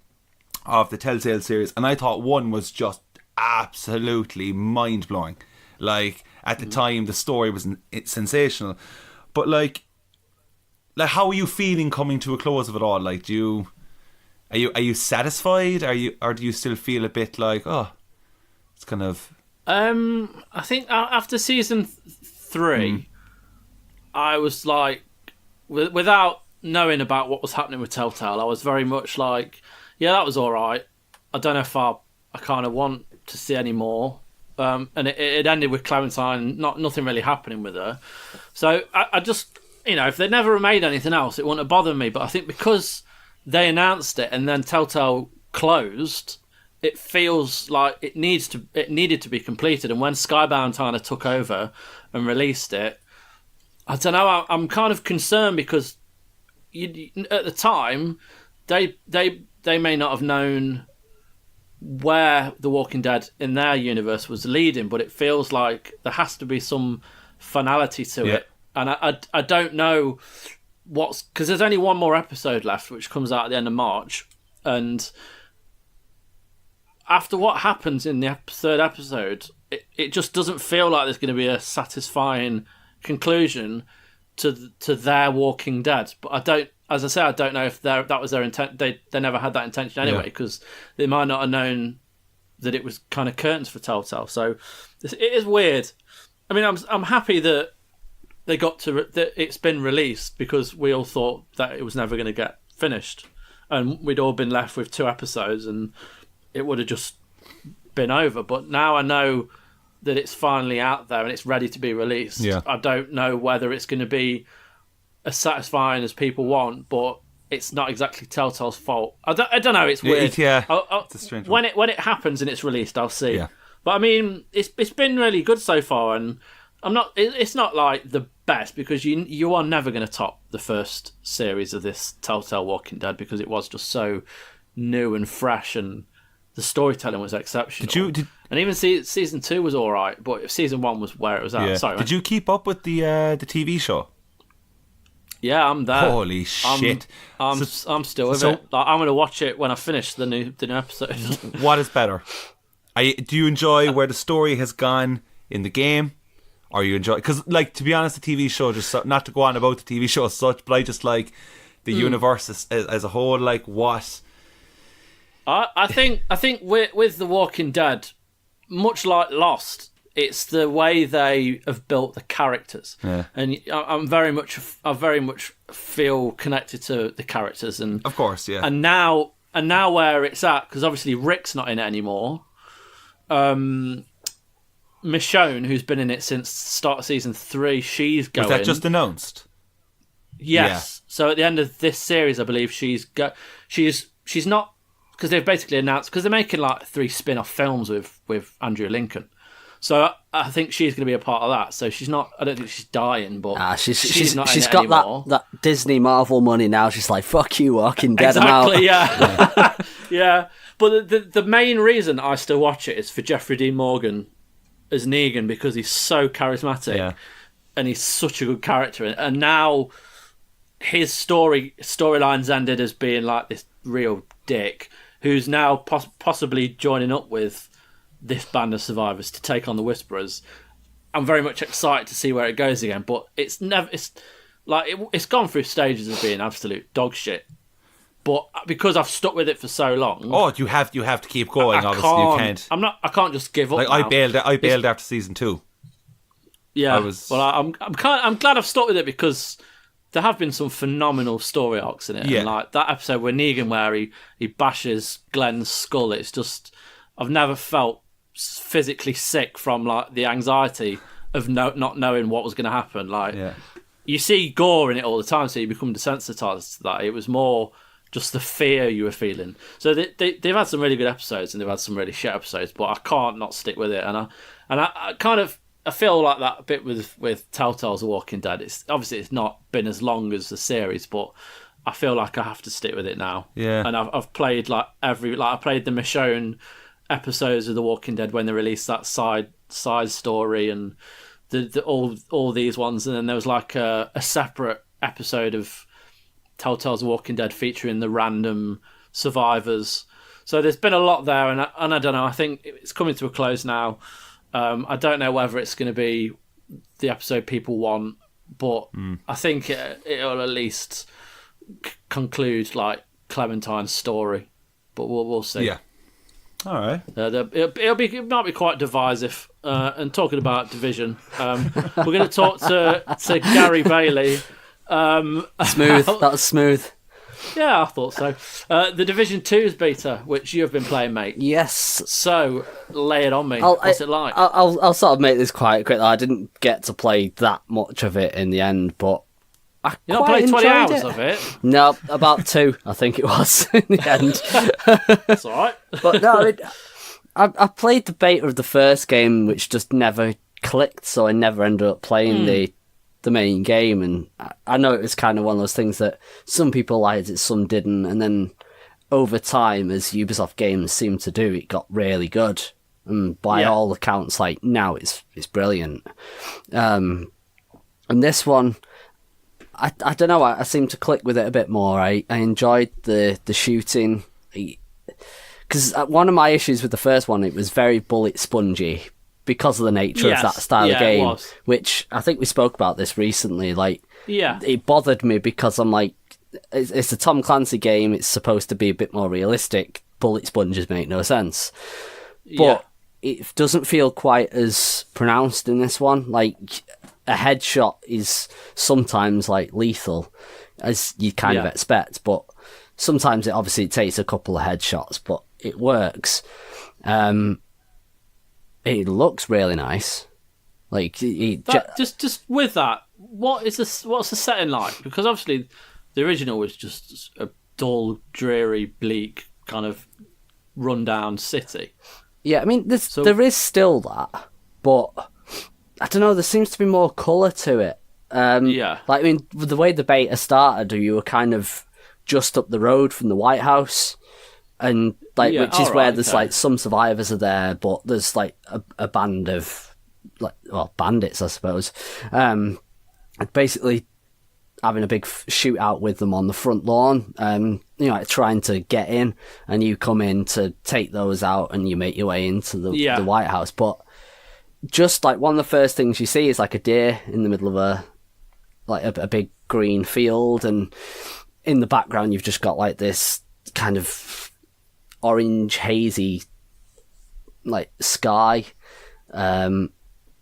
of the Telltale series, and I thought 1 was just absolutely mind-blowing. Like, at the time, the story was sensational. But, like, how are you feeling coming to a close of it all? Like, are you satisfied? Or do you still feel a bit like, oh, it's kind of... I think after season 3, I was like, without knowing about what was happening with Telltale, I was very much like, yeah, that was all right. I don't know if I kind of want to see any more. And it ended with Clementine, nothing really happening with her. So I just, if they never made anything else, it wouldn't have bothered me. But I think because they announced it and then Telltale closed, it feels like it needed to be completed. And when Skybound kind of took over and released it, I don't know. I'm kind of concerned because at the time they may not have known where The Walking Dead in their universe was leading, but it feels like there has to be some finality to it. And I don't know because there's only one more episode left, which comes out at the end of March. And after what happens in the third episode, it just doesn't feel like there's going to be a satisfying conclusion to their Walking Dead. But as I say, I don't know if that was their intent. They never had that intention anyway, because they might not have known that it was kind of curtains for Telltale. So it is weird. I mean, I'm happy that they got that it's been released, because we all thought that it was never going to get finished, and we'd all been left with 2 episodes, and it would have just been over. But now I know that it's finally out there and it's ready to be released. Yeah. I don't know whether it's going to be as satisfying as people want, but it's not exactly Telltale's fault. I don't know. It's weird. It's a strange one. When it happens and it's released, I'll see. Yeah. But I mean, it's been really good so far, and it's not like the best, because you are never going to top the first series of this Telltale Walking Dead, because it was just so new and fresh, and the storytelling was exceptional. And even season 2 was all right, but season 1 was where it was at. Yeah. Sorry, did you keep up with the TV show? Yeah, I'm there. Holy shit! I'm still with it. Like, I'm going to watch it when I finish the new episode. What is better? Do you enjoy where the story has gone in the game, or you enjoy? Because, like, to be honest, the TV show, just not to go on about the TV show as such, but I just like the universe as a whole. Like, what? I think with The Walking Dead, much like Lost, it's the way they have built the characters, and I very much feel connected to the characters, and of course, yeah. And now where it's at, because obviously Rick's not in it anymore. Michonne, who's been in it since the start of season 3, she's going. Was that just announced? Yes. Yeah. So at the end of this series, I believe she's not, because they've basically announced, because they're making like 3 spin-off films with Andrew Lincoln. So I think she's going to be a part of that. So she's not. I don't think she's dying, but she's not. She's in got it anymore. that Disney Marvel money now. She's like, fuck you, Walking Dead. Exactly. Yeah. Yeah. But the main reason I still watch it is for Jeffrey Dean Morgan as Negan, because he's so charismatic and he's such a good character. And now his storyline's ended as being like this real dick who's now possibly joining up with this band of survivors to take on the Whisperers. I'm very much excited to see where it goes again, but it's gone through stages of being absolute dog shit. But because I've stuck with it for so long, you have to keep going. Obviously, you can't. I can't just give up. Like now. I bailed after season 2. Yeah, I'm glad I've stuck with it, because there have been some phenomenal story arcs in it. Yeah. And like that episode with Negan where he bashes Glenn's skull. It's just, I've never felt physically sick from like the anxiety of not knowing what was going to happen. Like you see gore in it all the time, so you become desensitized to that. It was more just the fear you were feeling. So they've had some really good episodes and they've had some really shit episodes, but I can't not stick with it. And I kind of I feel like that a bit with Telltale's The Walking Dead. It's not been as long as the series, but I feel like I have to stick with it now. Yeah. And I've played I played the Michonne episodes of The Walking Dead when they released that side story, and all these ones, and then there was like a separate episode of Telltale's The Walking Dead featuring the random survivors. So there's been a lot there, and I don't know. I think it's coming to a close now. I don't know whether it's going to be the episode people want, but I think it'll at least conclude like Clementine's story. But we'll see. Yeah. All right. It might be quite divisive. And talking about division, we're going to talk to Gary Bailey. Smooth. That was smooth. Yeah, I thought so. The Division 2's beta, which you have been playing, mate. Yes. So, lay it on me. What's it like? I'll sort of make this quite quick. I didn't get to play that much of it in the end, but I You not played 20 hours of it? No, about 2, I think it was, in the end. That's all right. But no, I played the beta of the first game, which just never clicked, so I never ended up playing the main game, and I know it was kind of one of those things that some people liked it, some didn't, and then over time, as Ubisoft games seem to do, it got really good, and by all accounts, like now it's brilliant. And this one, I don't know, I seem to click with it a bit more. I enjoyed the shooting, because one of my issues with the first one, it was very bullet spongy, because of the nature of that style of game, which I think we spoke about this recently. It bothered me because I'm like, it's a Tom Clancy game. It's supposed to be a bit more realistic. Bullet sponges make no sense, but it doesn't feel quite as pronounced in this one. Like a headshot is sometimes like lethal, as you kind of expect, but sometimes it takes a couple of headshots, but it works. It looks really nice. Like just with that, what's the setting like? Because obviously, the original was just a dull, dreary, bleak kind of rundown city. Yeah, I mean, there is still that, but I don't know. There seems to be more colour to it. Like I mean, the way the beta started, you were kind of just up the road from the White House. And which is where there's like some survivors are there, but there's like a band of bandits, I suppose, basically having a big shootout with them on the front lawn, like trying to get in, and you come in to take those out, and you make your way into the White House. But just like one of the first things you see is like a deer in the middle of a big green field, and in the background you've just got like this kind of orange hazy like sky, and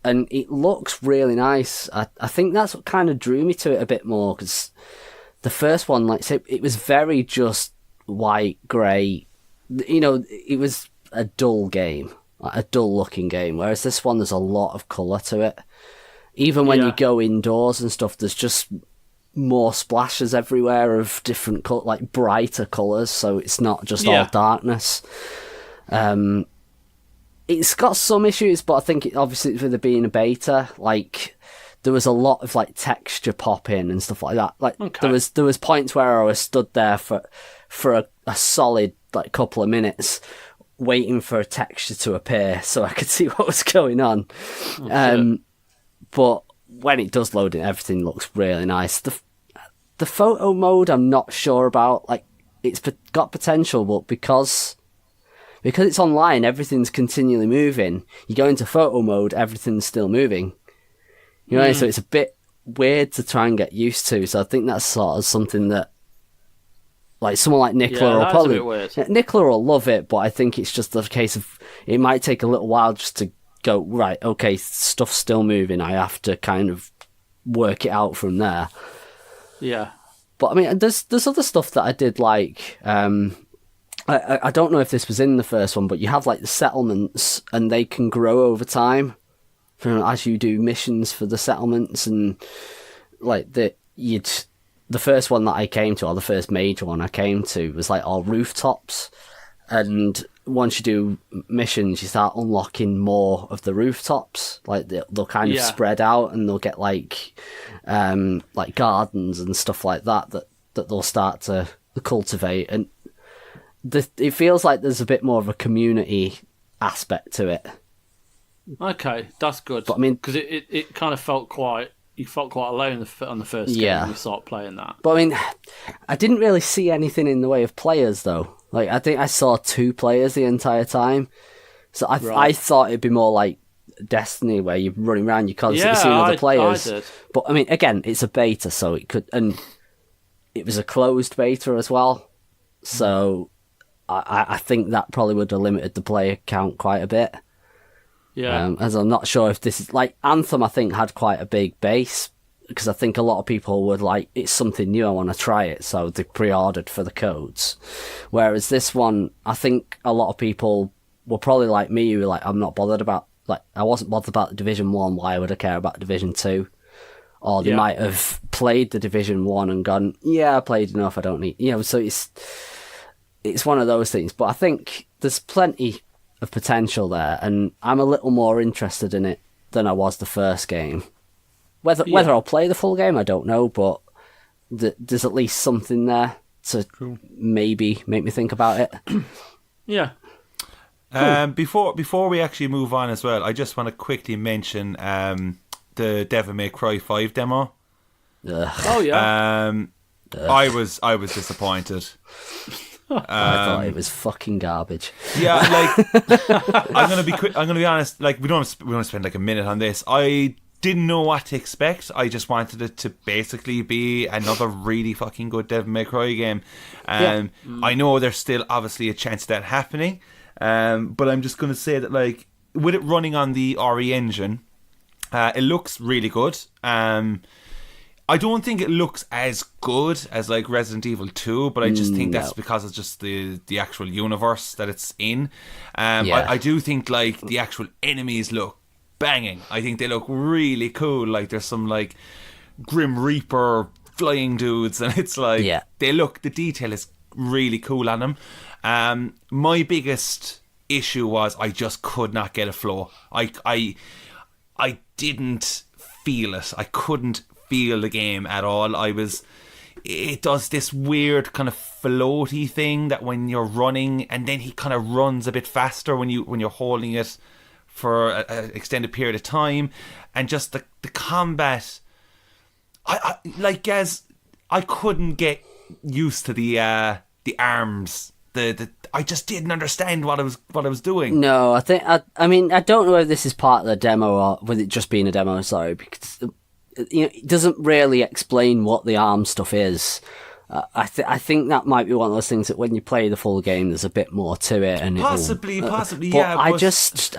it looks really nice. I think that's what kind of drew me to it a bit more, because the first one, like say, it was very just white, grey, it was a dull game, like a dull looking game, whereas this one there's a lot of colour to it. Even when you go indoors and stuff, there's just more splashes everywhere of different like brighter colours, so it's not just all darkness. it's got some issues, but I think obviously with it being a beta, like there was a lot of like texture popping and stuff like that. Like there was points where I was stood there for a solid like couple of minutes waiting for a texture to appear so I could see what was going on. But when it does load in, everything looks really nice. The photo mode I'm not sure about. Like it's got potential, but because it's online, everything's continually moving. You go into photo mode, everything's still moving. You know, so it's a bit weird to try and get used to. So I think that's sort of something that, like, someone like Nicola will probably... Nicola will love it, but I think it's just a case of... It might take a little while just to go, right, okay, stuff's still moving. I have to kind of work it out from there. Yeah. But, I mean, there's other stuff that I did like... I don't know if this was in the first one, but you have, like, the settlements, and they can grow over time as you do missions for the settlements, and like the first one that I came to, or the first major one I came to, was like all rooftops, and once you do missions, you start unlocking more of the rooftops. Like they'll kind of spread out, and they'll get like gardens and stuff like that they'll start to cultivate, and it feels like there's a bit more of a community aspect to it. Okay, that's good. But I mean, because it kind of felt quite alone on the first game when you start playing that. But I mean, I didn't really see anything in the way of players though. Like I think I saw 2 players the entire time, so I thought it'd be more like Destiny where you're running around, you constantly seeing other players. I did. But I mean, again, it's a beta, so it could, and it was a closed beta as well, so I think that probably would have limited the player count quite a bit. Yeah. As I'm not sure if this is like Anthem, I think had quite a big base because I think a lot of people would like, it's something new, I want to try it, so they pre-ordered for the codes. Whereas this one, I think a lot of people were probably like me, who were like, I'm not bothered about, like, I wasn't bothered about Division 1, why would I care about Division 2? Or they might have played the Division 1 and gone, yeah, I played enough, I don't need, you know, so it's one of those things. But I think there's plenty of potential there, and I'm a little more interested in it than I was the first game. Whether I'll play the full game, I don't know, but there's at least something there to maybe make me think about it. Yeah. Before we actually move on as well, I just want to quickly mention the Devil May Cry 5 demo. Oh yeah. I was disappointed. I thought it was fucking garbage. Yeah, like I'm gonna be honest. Like we don't spend like a minute on this. I didn't know what to expect. I just wanted it to basically be another really fucking good Devil May Cry game. I know there's still obviously a chance of that happening, but I'm just gonna say that like with it running on the RE engine, it looks really good. I don't think it looks as good as like Resident Evil 2, but I just think that's because it's just the actual universe that it's in. I do think like the actual enemies look banging. I think they look really cool. Like there's some like Grim Reaper flying dudes, and it's like the detail is really cool on them. My biggest issue was I just could not get a flow. I didn't feel it. I couldn't feel the game at all. It does this weird kind of floaty thing that when you're running, and then he kind of runs a bit faster when you're holding it for an extended period of time, and just the combat. I like as I couldn't get used to the arms. I just didn't understand what I was doing. No, I mean I don't know if this is part of the demo or with it just being a demo. Sorry, because it doesn't really explain what the arm stuff is. I think that might be one of those things that when you play the full game, there's a bit more to it, and possibly, yeah. I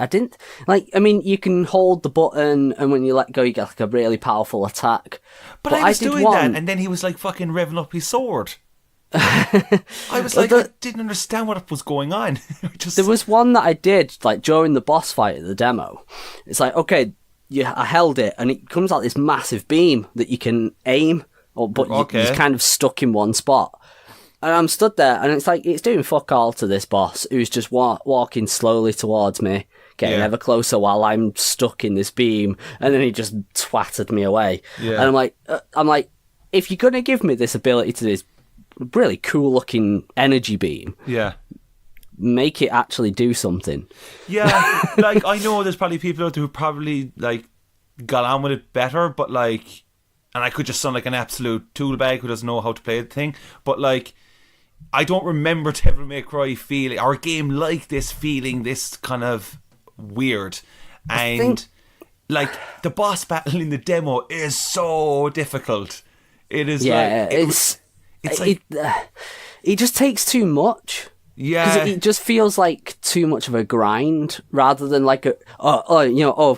didn't like. I mean, you can hold the button, and when you let go, you get like a really powerful attack. But I was doing that, and then he was like fucking revving up his sword. I was like, I didn't understand what was going on. There was one that I did like during the boss fight at the demo. It's like, okay, I held it, and it comes out this massive beam that you can aim, but you're kind of stuck in one spot. And I'm stood there, and it's like, it's doing fuck all to this boss, who's just walking slowly towards me, getting ever closer while I'm stuck in this beam, and then he just twatted me away. Yeah. And I'm like, if you're gonna give me this ability to this really cool looking energy beam, make it actually do something. Yeah, like I know there's probably people out there who probably like got on with it better, but like, and I could just sound like an absolute tool bag who doesn't know how to play the thing, but like, I don't remember Devil May Cry feeling, or a game like this feeling this kind of weird. And like the boss battle in the demo is so difficult. It is it just takes too much. Yeah, because it just feels like too much of a grind rather than like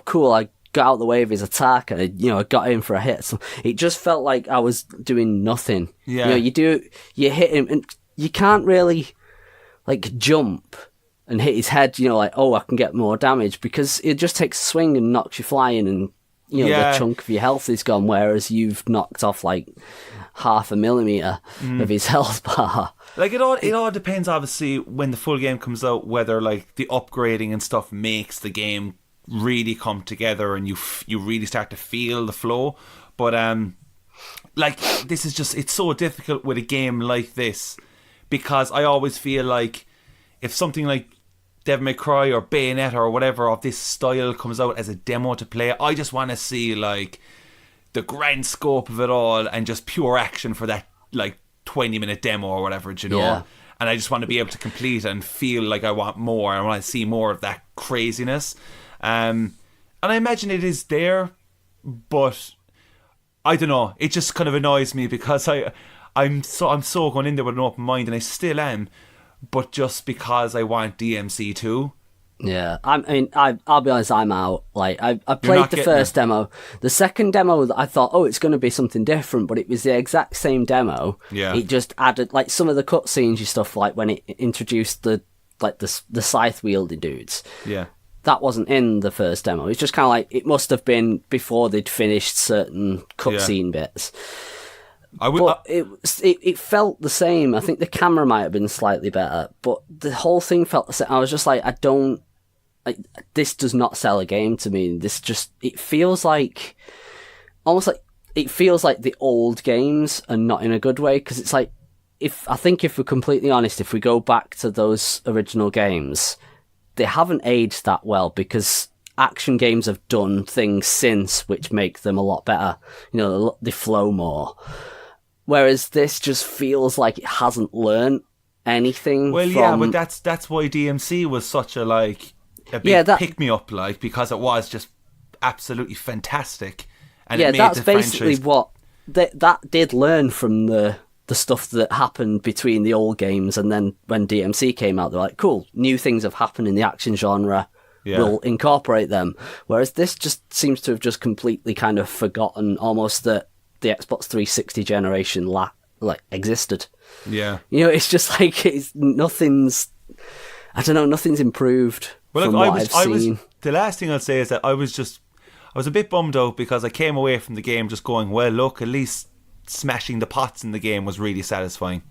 cool, I got out of the way of his attack and I got in for a hit. So it just felt like I was doing nothing. Yeah, you hit him and you can't really like jump and hit his head, I can get more damage, because it just takes a swing and knocks you flying, and the chunk of your health is gone, whereas you've knocked off like 0.5 millimeter of his health bar. Like it all depends, obviously, when the full game comes out, whether like the upgrading and stuff makes the game really come together and you really start to feel the flow. But like this is just, it's so difficult with a game like this, because I always feel like if something like Devil May Cry or Bayonetta or whatever of this style comes out as a demo to play, I just want to see like the grand scope of it all and just pure action for that like 20-minute demo or whatever, and I just want to be able to complete and feel like I want more. I want to see more of that craziness, and I imagine it is there, but I don't know, it just kind of annoys me because I'm so going in there with an open mind, and I still am, but just because I want DMC 2. Yeah, I mean, I'll be honest, I'm out. Like, I played the first demo. The second demo, I thought, it's going to be something different, but it was the exact same demo. Yeah. It just added, like, some of the cutscenes and stuff, like when it introduced the scythe-wielding dudes. Yeah. That wasn't in the first demo. It's just kind of like, it must have been before they'd finished certain cutscene bits. It felt the same. I think the camera might have been slightly better, but the whole thing felt the same. I was just like, this does not sell a game to me. It feels like, almost like, it feels like the old games, and not in a good way, because it's like, if we're completely honest, if we go back to those original games, they haven't aged that well, because action games have done things since which make them a lot better. They flow more. Whereas this just feels like it hasn't learned anything. Well, yeah, but that's why DMC was such a big pick-me-up, because it was just absolutely fantastic. And it made that's the basically franchise... what... That did learn from the stuff that happened between the old games, and then when DMC came out, they're like, cool, new things have happened in the action genre. Yeah. We'll incorporate them. Whereas this just seems to have just completely kind of forgotten almost that the Xbox 360 generation existed. Yeah. It's just like nothing's improved from what I've seen. The last thing I'll say is that I was a bit bummed out, because I came away from the game just going, well, look, at least smashing the pots in the game was really satisfying.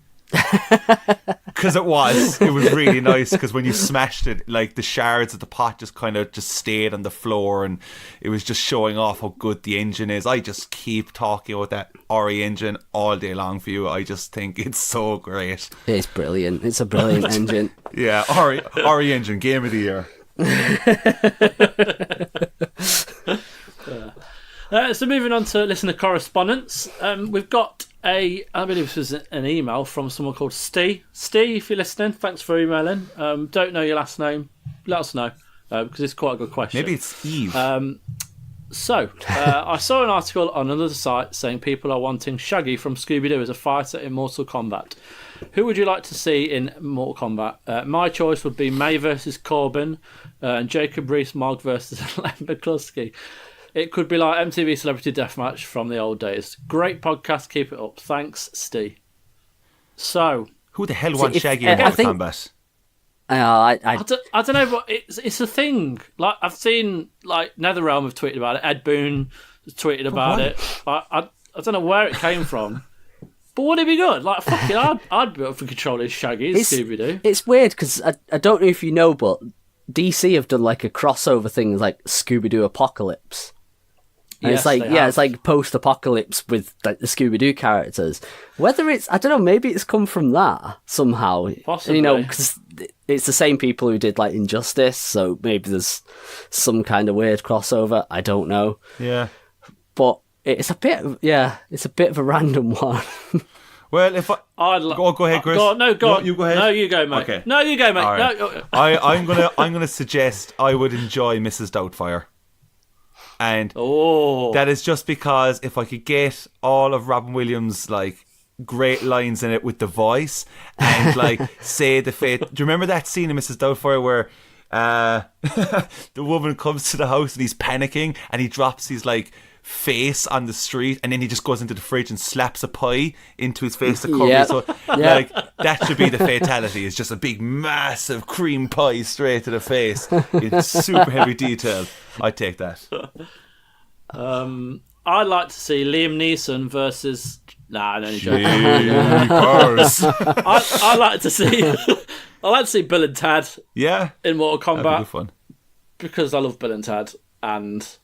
Because it was really nice, because when you smashed it, like the shards of the pot just kind of just stayed on the floor, and it was just showing off how good the engine is. I just keep talking about that RE engine all day long for you. I just think it's so great. It's brilliant. It's a brilliant engine. Yeah, RE engine, game of the year. So moving on to listener correspondence, we've got I believe this was an email from someone called Steve. Steve, if you're listening, thanks for emailing. Don't know your last name, let us know, because it's quite a good question. Maybe it's Eve. So I saw an article on another site saying people are wanting Shaggy from Scooby-Doo as a fighter in Mortal Kombat. Who would you like to see in Mortal Kombat? My choice would be May versus Corbin, and Jacob Rees-Mogg versus Len McCluskey. It could be like MTV Celebrity Deathmatch from the old days. Great podcast, keep it up. Thanks, Steve. So, who the hell wants Shaggy in Mortal Kombat? I don't know, but it's a thing. Like, I've seen NetherRealm have tweeted about it. Ed Boon has tweeted about it. I don't know where it came from. But would it be good? I'd be up for controlling Shaggy as Scooby-Doo. It's weird, because I don't know if you know, but DC have done like a crossover thing, like Scooby-Doo Apocalypse. And Yes, it's like, it's like post-apocalypse with like the Scooby-Doo characters. Whether it's, I don't know, maybe it's come from that somehow. Possibly. You know, because it's the same people who did like Injustice, so maybe there's some kind of weird crossover. I don't know. Yeah. But it's a bit of a random one. Well, if go ahead, Chris. Go on. You go ahead. No, you go, mate. Okay. No, you go, mate. Right. No. I'm gonna suggest I would enjoy Mrs. Doubtfire, and that is just because if I could get all of Robin Williams' like great lines in it with the voice and like say the fate. Do you remember that scene in Mrs. Doubtfire where the woman comes to the house and he's panicking and he drops his like face on the street and then he just goes into the fridge and slaps a pie into his face to cover it. So like that should be the fatality. It's just a big massive cream pie straight to the face. It's super heavy detail. I'd take that. I'd like to see Liam Neeson versus I like to see Bill and Tad in Mortal Kombat. That'd be fun. Because I love Bill and Tad and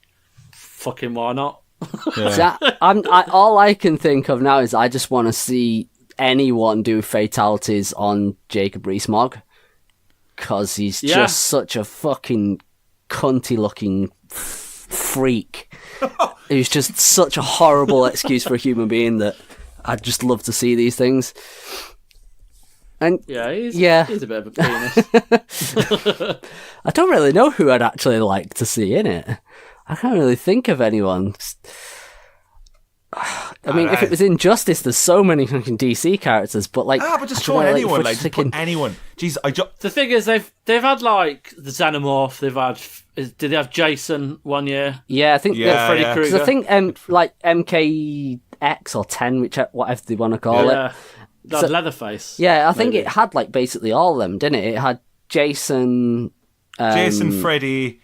fucking why not? Yeah. All I can think of now is I just want to see anyone do fatalities on Jacob Rees-Mogg because he's just such a fucking cunty looking freak. He's just such a horrible excuse for a human being that I'd just love to see these things. And he's a bit of a penis. I don't really know who I'd actually like to see in it. I can't really think of anyone. I mean, if it was Injustice, there's so many fucking DC characters, but like, but just throw anyone, like just put anyone. Jeez, the thing is, they've had like the Xenomorph. They've had. Did they have Jason one year? Yeah, I think Freddy Krueger. Because I think like MKX or 10, whatever they want to call it. So, Leatherface. Yeah, I think it had like basically all of them, didn't it? It had Jason, Freddy.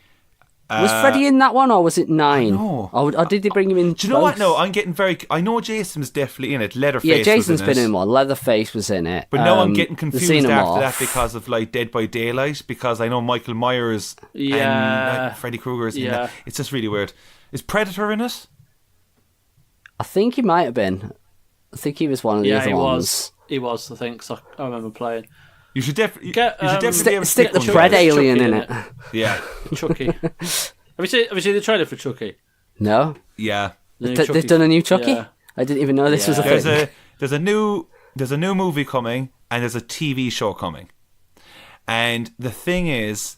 Was Freddy in that one, or was it 9? No. Or did they bring him in? Do you know what? No, I'm getting I know Jason was definitely in it. Leatherface. Yeah, Jason's was in been in one. Leatherface was in it. But now I'm getting confused after that because of like Dead by Daylight. Because I know Michael Myers and Freddy Krueger is in it. It's just really weird. Is Predator in it? I think he might have been. I think he was one of the other ones. He was. I think so. I remember playing. You should definitely stick the Pred alien in it. Yeah, Chucky. Have you seen the trailer for Chucky? No. Yeah. They've done a new Chucky. Yeah. I didn't even know this was a thing. There's a new movie coming and there's a TV show coming, and the thing is,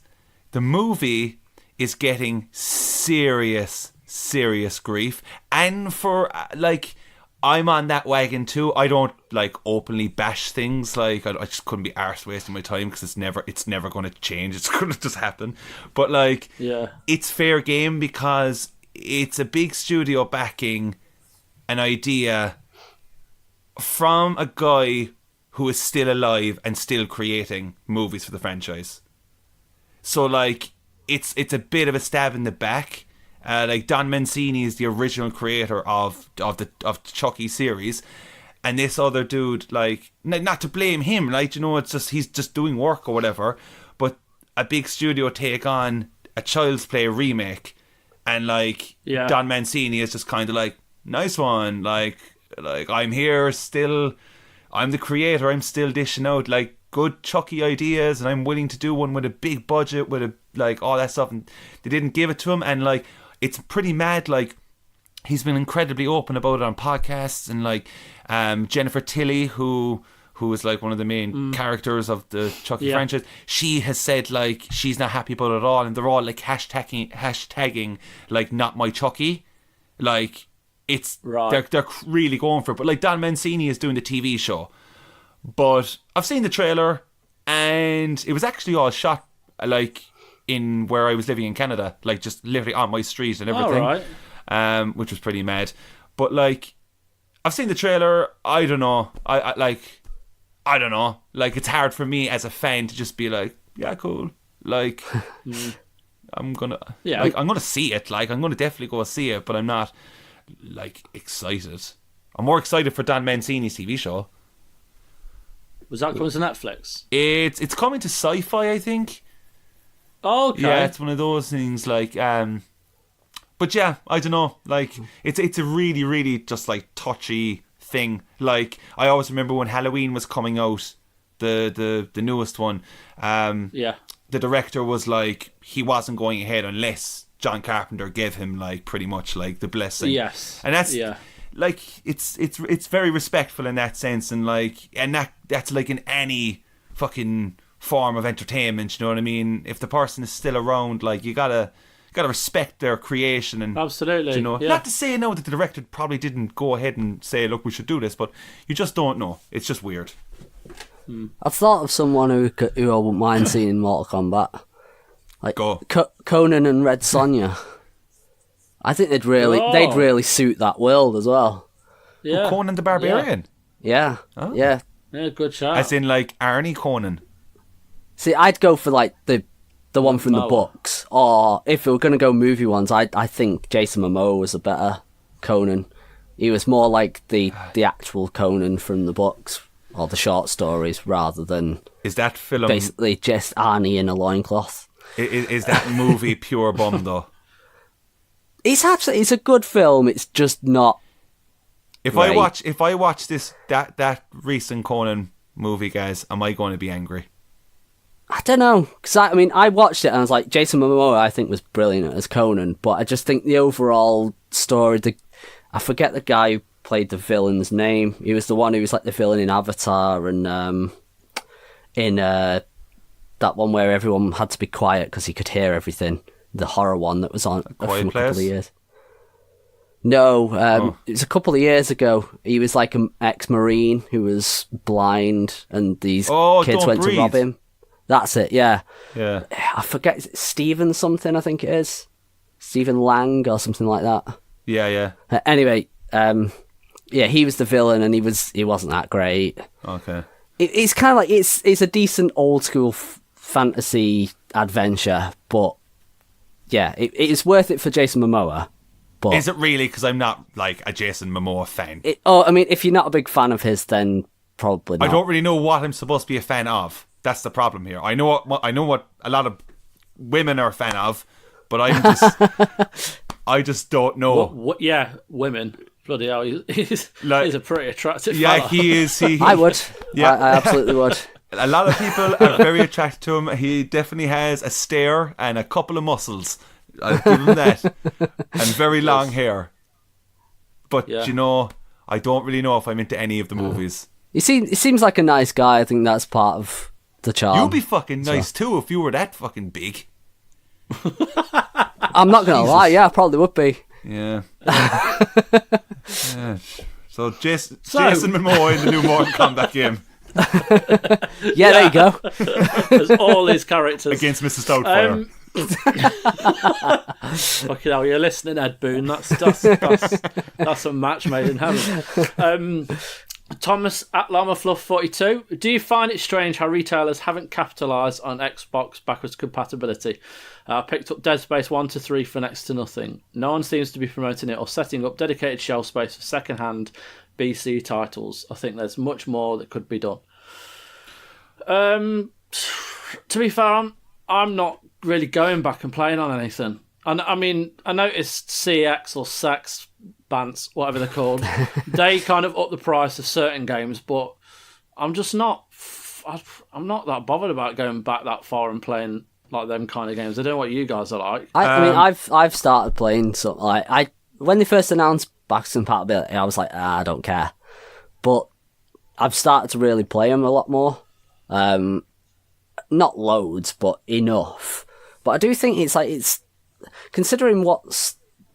the movie is getting serious grief, and for like. I'm on that wagon too. I don't like openly bash things. Like I just couldn't be arsed wasting my time because it's never going to change. It's going to just happen. But like, it's fair game because it's a big studio backing an idea from a guy who is still alive and still creating movies for the franchise. So like, it's a bit of a stab in the back. Like Don Mancini is the original creator of the Chucky series, and this other dude, like, not to blame him, like, you know, it's just he's just doing work or whatever. But a big studio take on a Child's Play remake, and like Don Mancini is just kind of like, nice one, like I'm here still, I'm the creator, I'm still dishing out like good Chucky ideas, and I'm willing to do one with a big budget with like all that stuff, and they didn't give it to him, and like. It's pretty mad, like, he's been incredibly open about it on podcasts, and, like, Jennifer Tilly, who is, like, one of the main characters of the Chucky franchise, she has said, like, she's not happy about it at all, and they're all, like, hashtagging like, not my Chucky. Like, it's, they're really going for it. But, like, Don Mancini is doing the TV show. But I've seen the trailer, and it was actually all shot, like... in where I was living in Canada, like just literally on my street and everything, which was pretty mad. But like, I've seen the trailer. I don't know. I don't know. Like, it's hard for me as a fan to just be like, yeah, cool. Like, I'm gonna see it. Like, I'm gonna definitely go see it, but I'm not like excited. I'm more excited for Don Mancini's TV show. Was that coming to Netflix? It's coming to Sci-Fi, I think. Oh, okay. Yeah, it's one of those things like. But yeah, I don't know. Like, it's a really, really just like touchy thing. Like, I always remember when Halloween was coming out, the newest one. Yeah. The director was like, he wasn't going ahead unless John Carpenter gave him like pretty much like the blessing. Yes. And that's like it's very respectful in that sense, and like, and that's like in any fucking form of entertainment, you know what I mean? If the person is still around, like, you gotta respect their creation, and absolutely, you know, not to say no that the director probably didn't go ahead and say, look, we should do this, but you just don't know. It's just weird. I've thought of someone who I wouldn't mind seeing in Mortal Kombat, like Conan and Red Sonja. I think they'd really suit that world as well. Yeah, oh, Conan the Barbarian. Yeah, yeah, good shot. As in like Arnie Conan. See, I'd go for like the one from the books, or if we were going to go movie ones, I think Jason Momoa was a better Conan. He was more like the actual Conan from the books or the short stories, rather than is that film basically just Arnie in a loincloth. Is that movie pure bum though? It's a good film. It's just not. If I watch this that recent Conan movie, guys, am I going to be angry? I don't know, because I watched it and I was like, Jason Momoa I think was brilliant as Conan, but I just think the overall story, I forget the guy who played the villain's name. He was the one who was like the villain in Avatar, and in that one where everyone had to be quiet because he could hear everything, the horror one that was on from a couple of years. No, it was a couple of years ago. He was like an ex-Marine who was blind, and these kids went to rob him. That's it, yeah. Yeah. I forget, is it Stephen something, I think it is? Stephen Lang or something like that. Yeah. Anyway, he was the villain, and he wasn't that great. Okay. It's kind of like, it's a decent old school fantasy adventure, but yeah, it is worth it for Jason Momoa. But is it really? Because I'm not like a Jason Momoa fan. If you're not a big fan of his, then probably not. I don't really know what I'm supposed to be a fan of. That's the problem here. I know what a lot of women are a fan of, but I just don't know. Yeah, women. Bloody hell, he's a pretty attractive fella. Yeah, he is. I would. Yeah, I absolutely would. A lot of people are very attracted to him. He definitely has a stare and a couple of muscles. I'll give him that. And very long hair. But, you know, I don't really know if I'm into any of the movies. He seems like a nice guy. I think that's part of the charm. You'd be fucking nice too if you were that fucking big. I'm not going to lie. Yeah, I probably would be. Yeah. Yeah. So Jason Momoa in the new Mortal Kombat game. Yeah, there you go. There's all his characters against Mr. Stoutfire. Fucking hell, you're listening, Ed Boon. That's a match made in heaven. Thomas at LlamaFluff42. Do you find it strange how retailers haven't capitalised on Xbox backwards compatibility? I picked up Dead Space 1 to 3 for next to nothing. No one seems to be promoting it or setting up dedicated shelf space for second-hand BC titles. I think there's much more that could be done. To be fair, I'm not really going back and playing on anything. I mean, I noticed CX or Sex Bants, whatever they're called, they kind of up the price of certain games, but I'm just not. I'm not that bothered about going back that far and playing like them kind of games. I don't know what you guys are like. I mean, I've started playing something like when they first announced backwards compatibility, I was like, I don't care, but I've started to really play them a lot more. Not loads, but enough. But I do think it's considering what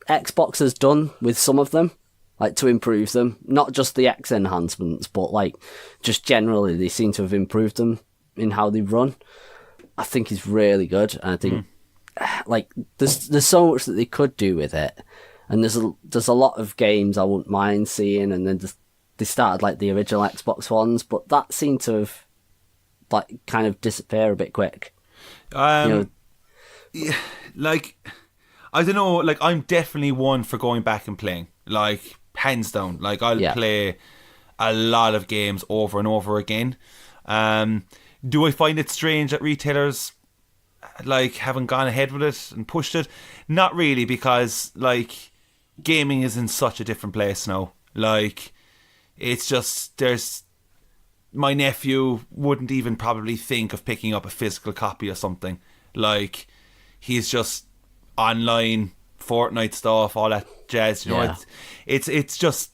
Xbox has done with some of them, like to improve them, not just the X enhancements, but like just generally they seem to have improved them in how they run. I think it's really good, and I think like there's so much that they could do with it, and there's a lot of games I wouldn't mind seeing, and then they started like the original Xbox ones, but that seemed to have like kind of disappear a bit quick. Yeah, like I don't know, like I'm definitely one for going back and playing, like hands down. Like I'll play a lot of games over and over again. Do I find it strange that retailers like haven't gone ahead with it and pushed it? Not really, because like gaming is in such a different place now. Like it's just my nephew wouldn't even probably think of picking up a physical copy of something. Like he's just online Fortnite stuff, all that jazz. You know, it's just.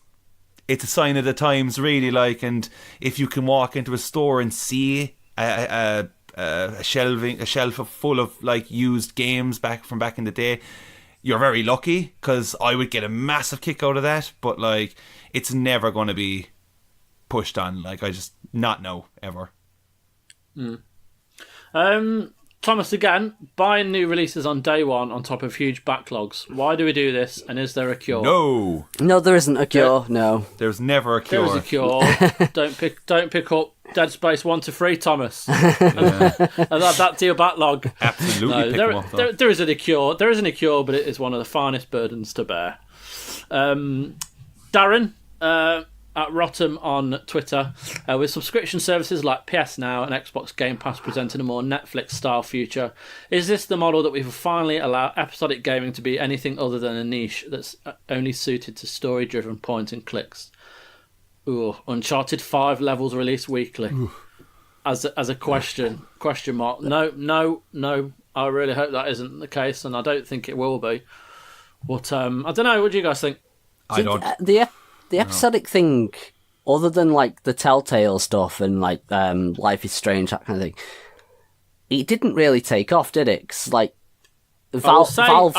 It's a sign of the times, really. Like, and if you can walk into a store and see a shelf full of like used games from back in the day, you're very lucky, because I would get a massive kick out of that. But like, it's never going to be pushed on. Like, I just not know ever. Thomas, again, buying new releases on day one on top of huge backlogs. Why do we do this, and is there a cure? No, there isn't a cure. No, there's never a cure. There is a cure. Don't pick up Dead Space 1 to 3, Thomas. And add that to your backlog. Absolutely, there isn't a cure. There isn't a cure, but it is one of the finest burdens to bear. Darren. At Rotham on Twitter, with subscription services like PS Now and Xbox Game Pass presenting a more Netflix-style future, is this the model that we will finally allow episodic gaming to be anything other than a niche that's only suited to story-driven point and clicks? Ooh, Uncharted 5 levels released weekly. As a question mark. No. I really hope that isn't the case, and I don't think it will be. But I don't know. What do you guys think? I don't. The episodic thing, other than like the Telltale stuff and like Life is Strange, that kind of thing, it didn't really take off, did it? 'Cause like Valve started.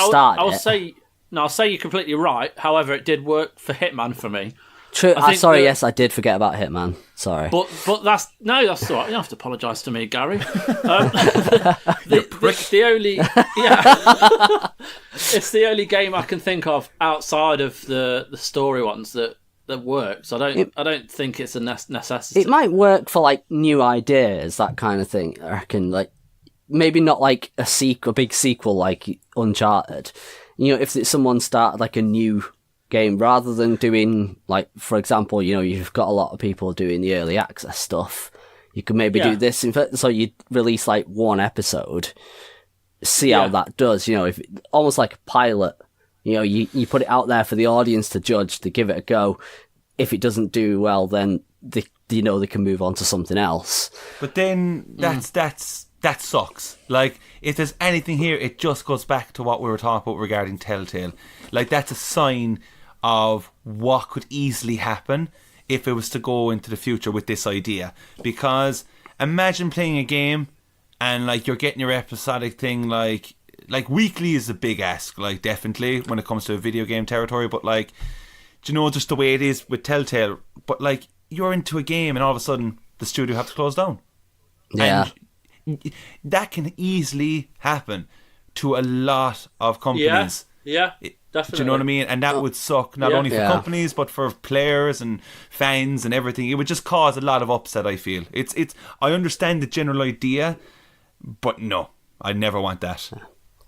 I'll say you're completely right. However, it did work for Hitman for me. True. Yes, I did forget about Hitman. Sorry. But that's all right. You don't have to apologise to me, Gary. The only it's the only game I can think of outside of the story ones that works. I don't think it's a necessity. It might work for like new ideas, that kind of thing. I reckon, like maybe not like a big sequel like Uncharted. You know, if someone started like a new game rather than doing like, for example, you know, you've got a lot of people doing the early access stuff. You could maybe do this so you release like one episode, see how that does. You know, if almost like a pilot. You know, you put it out there for the audience to judge, to give it a go. If it doesn't do well, then they can move on to something else. But then that sucks. Like, if there's anything here, it just goes back to what we were talking about regarding Telltale. Like, that's a sign of what could easily happen if it was to go into the future with this idea. Because imagine playing a game and like you're getting your episodic thing, like weekly is a big ask, like definitely when it comes to a video game territory. But like, do you know, just the way it is with Telltale, but like you're into a game and all of a sudden the studio have to close down. Yeah. And that can easily happen to a lot of companies. Yeah. Definitely. Do you know what I mean? And that would suck not only for companies but for players and fans and everything. It would just cause a lot of upset, I feel. It's I understand the general idea, but no, I never want that.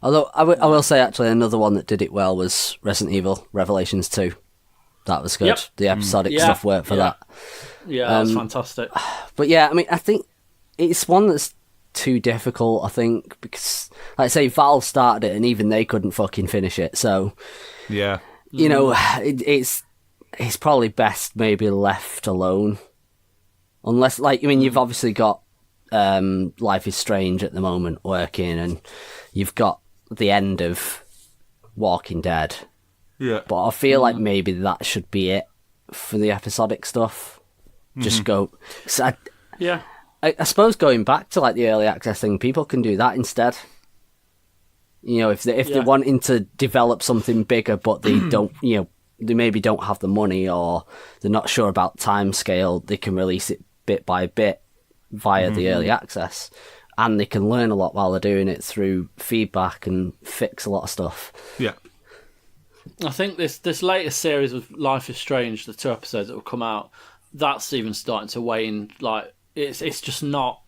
Although I will say actually another one that did it well was Resident Evil Revelations 2. That was good. Yep. The episodic stuff worked for that. Yeah, that's fantastic. But yeah, I mean, I think it's one that's too difficult, I think, because like I say, Valve started it and even they couldn't fucking finish it. So yeah, you know, it's probably best maybe left alone. Unless, like, I mean, you've obviously got Life is Strange at the moment working, and you've got the end of Walking Dead. Yeah. But I feel like maybe that should be it for the episodic stuff. Just go. I suppose going back to like the early access thing, people can do that instead. You know, if they're wanting to develop something bigger, but they don't, you know, they maybe don't have the money or they're not sure about time scale, they can release it bit by bit via the early access, and they can learn a lot while they're doing it through feedback and fix a lot of stuff. Yeah. I think this latest series of Life is Strange, the 2 episodes that will come out, that's even starting to wane. Like, it's just not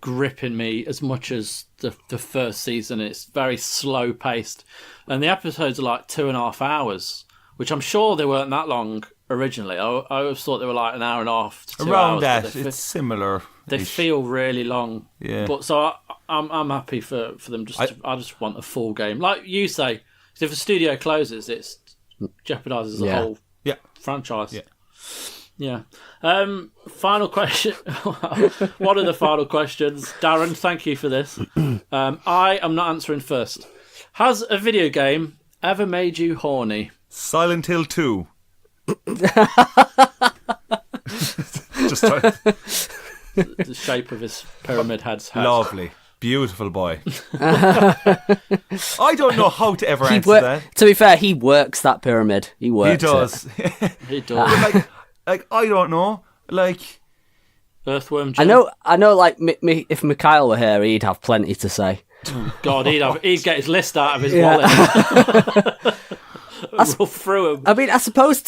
gripping me as much as the first season. It's very slow paced, and the episodes are like 2.5 hours, which I'm sure they weren't that long originally. I always thought they were like an hour and a half to 2 around hours. That it's similar. They feel really long. Yeah. But so I'm happy for them. I just want a full game, like you say. 'Cause if a studio closes, it jeopardizes the whole franchise. Yeah. Final question. One of the final questions, Darren. Thank you for this. I am not answering first. Has a video game ever made you horny? Silent Hill 2. Just The shape of his pyramid head's head. Lovely. Beautiful boy. I don't know how to ever answer that. To be fair, he works that pyramid. He works. He does. He does. like I don't know. Like Earthworm Jim. I know. Like if Mikhail were here, he'd have plenty to say. God, he'd get his list out of his wallet. Roll through him. I mean, I suppose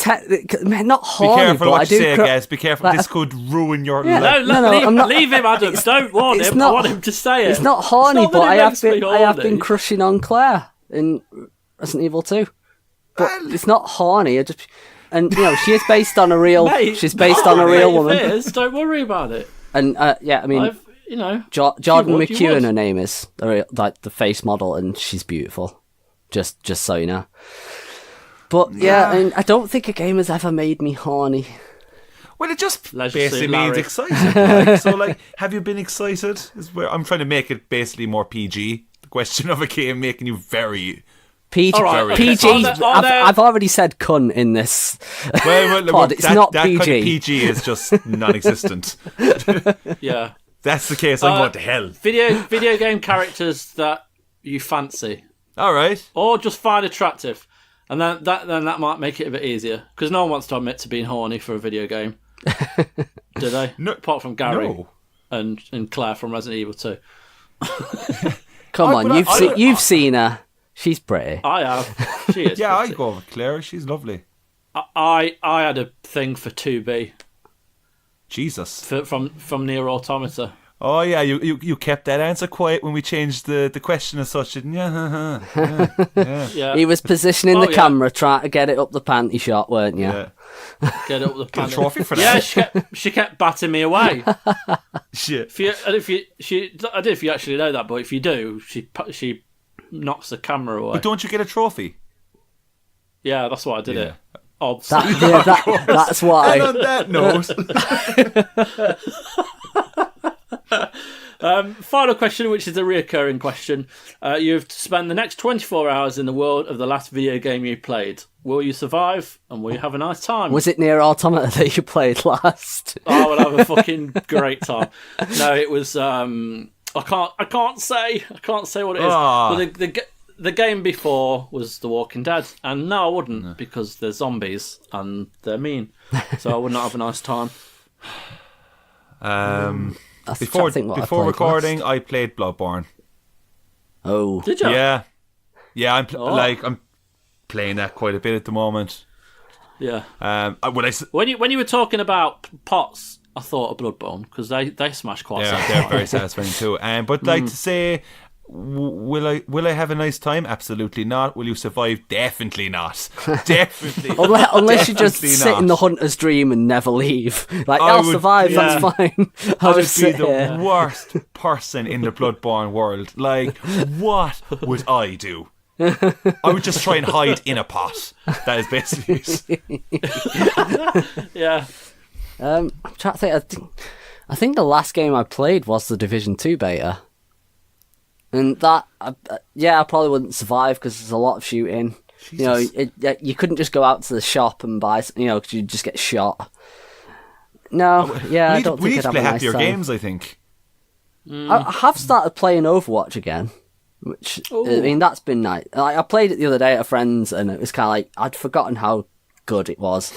not horny. Be careful but what I you do say, guys. Be careful. This could ruin your life. No, leave him, Adam. Don't warn him. I want him to say it. It's not horny, It's not but that I have been crushing on Claire in Resident Evil 2. But it's not horny. And she is based on a real. Mate, she's based on a real woman. If it is, don't worry about it. And I mean, Jordan McEwen, her name is, like the face model, and she's beautiful. Just so you know. But I mean, I don't think a game has ever made me horny. Well, it just Leisure basically Suit means Larry. excited. So, have you been excited? Is where I'm trying to make it basically more PG. The question of a game making you very PG. All right, PG. I've already said cunt in this pod. It's not that PG. Kind of PG is just non-existent. Yeah. That's the case. I'm going to hell. Video game characters that you fancy, All right. or just find attractive. And then that might make it a bit easier, because no one wants to admit to being horny for a video game, do they? No, apart from Gary no. and Claire from Resident Evil 2. Come on, you've seen her. She's pretty. I have. She is. Yeah, pretty. I go with Claire. She's lovely. I had a thing for 2B. Jesus. From Nier Automata. Oh yeah, you kept that answer quiet when we changed the question as such, didn't you? Yeah. He was positioning the camera, trying to get it up the panty shot, weren't you? Yeah. Get up the Get a panty. trophy for that. Yeah, she kept batting me away. Shit. If you actually know that, but if you do, she knocks the camera away. But don't you get a trophy? Yeah, that's why I did it. Odds. That's why. And on that note. Final question, which is a reoccurring question. You have to spend the next 24 hours in the world of the last video game you played. Will you survive, and will you have a nice time? Was it Nier Automata that you played last? I would have a fucking great time. No, it was. I can't say what it is. But the game before was The Walking Dead, and no, I wouldn't, because they're zombies and they're mean. So I would not have a nice time. Before recording, I played Bloodborne. Oh, did you? Yeah. I'm playing that quite a bit at the moment. Yeah. When you were talking about pots, I thought of Bloodborne, because they smash quite. Yeah, they're very satisfying too. But to say, will I have a nice time? Absolutely not. Will you survive? Definitely not. Definitely. Unless you just sit in the hunter's dream and never leave. I'll survive. Yeah. That's fine. I would be the worst person in the Bloodborne world. What would I do? I would just try and hide in a pot. That is basically it. Yeah. I'm trying to think. I think the last game I played was the Division 2 beta. And that, I probably wouldn't survive because there's a lot of shooting. Jesus. You couldn't just go out to the shop and buy, because you'd just get shot. No, I don't think we need I'd to have play a nice happier time. games, I think. I have started playing Overwatch again, which, I mean, that's been nice. I played it the other day at a friend's, and it was kind of I'd forgotten how good it was.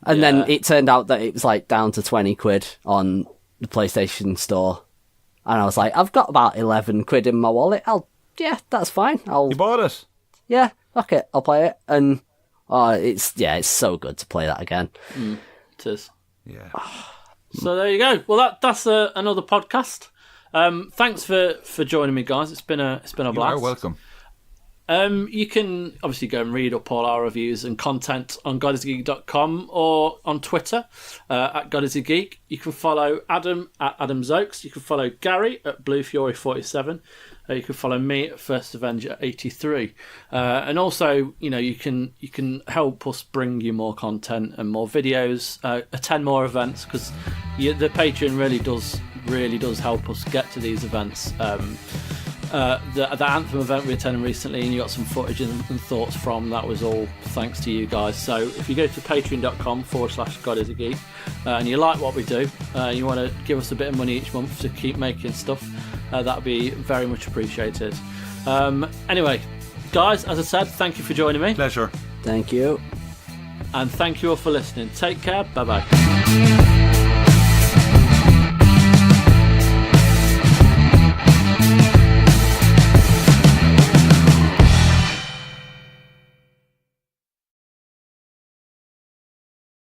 And then it turned out that it was down to 20 quid on the PlayStation Store. And I was like, I've got about 11 quid in my wallet. That's fine. You bought it? Yeah, fuck it. I'll play it. And it's so good to play that again. It is. Yeah. So there you go. Well, that's another podcast. Thanks for joining me, guys. It's been a blast. You are welcome. You can obviously go and read up all our reviews and content on godisgeek.com or on Twitter at godisgeek. You can follow Adam at AdamZokes. You can follow Gary at BlueFury47. You can follow me at First Avenger 83, and also, you can help us bring you more content and more videos, attend more events, because the Patreon really does help us get to these events. The Anthem event we attended recently, and you got some footage and thoughts from that, was all thanks to you guys. So if you go to patreon.com/GodIsAGeek and you like what we do, you want to give us a bit of money each month to keep making stuff, that would be very much appreciated. Anyway, guys, as I said, thank you for joining me. Pleasure. Thank you. And thank you all for listening. Take care. Bye-bye.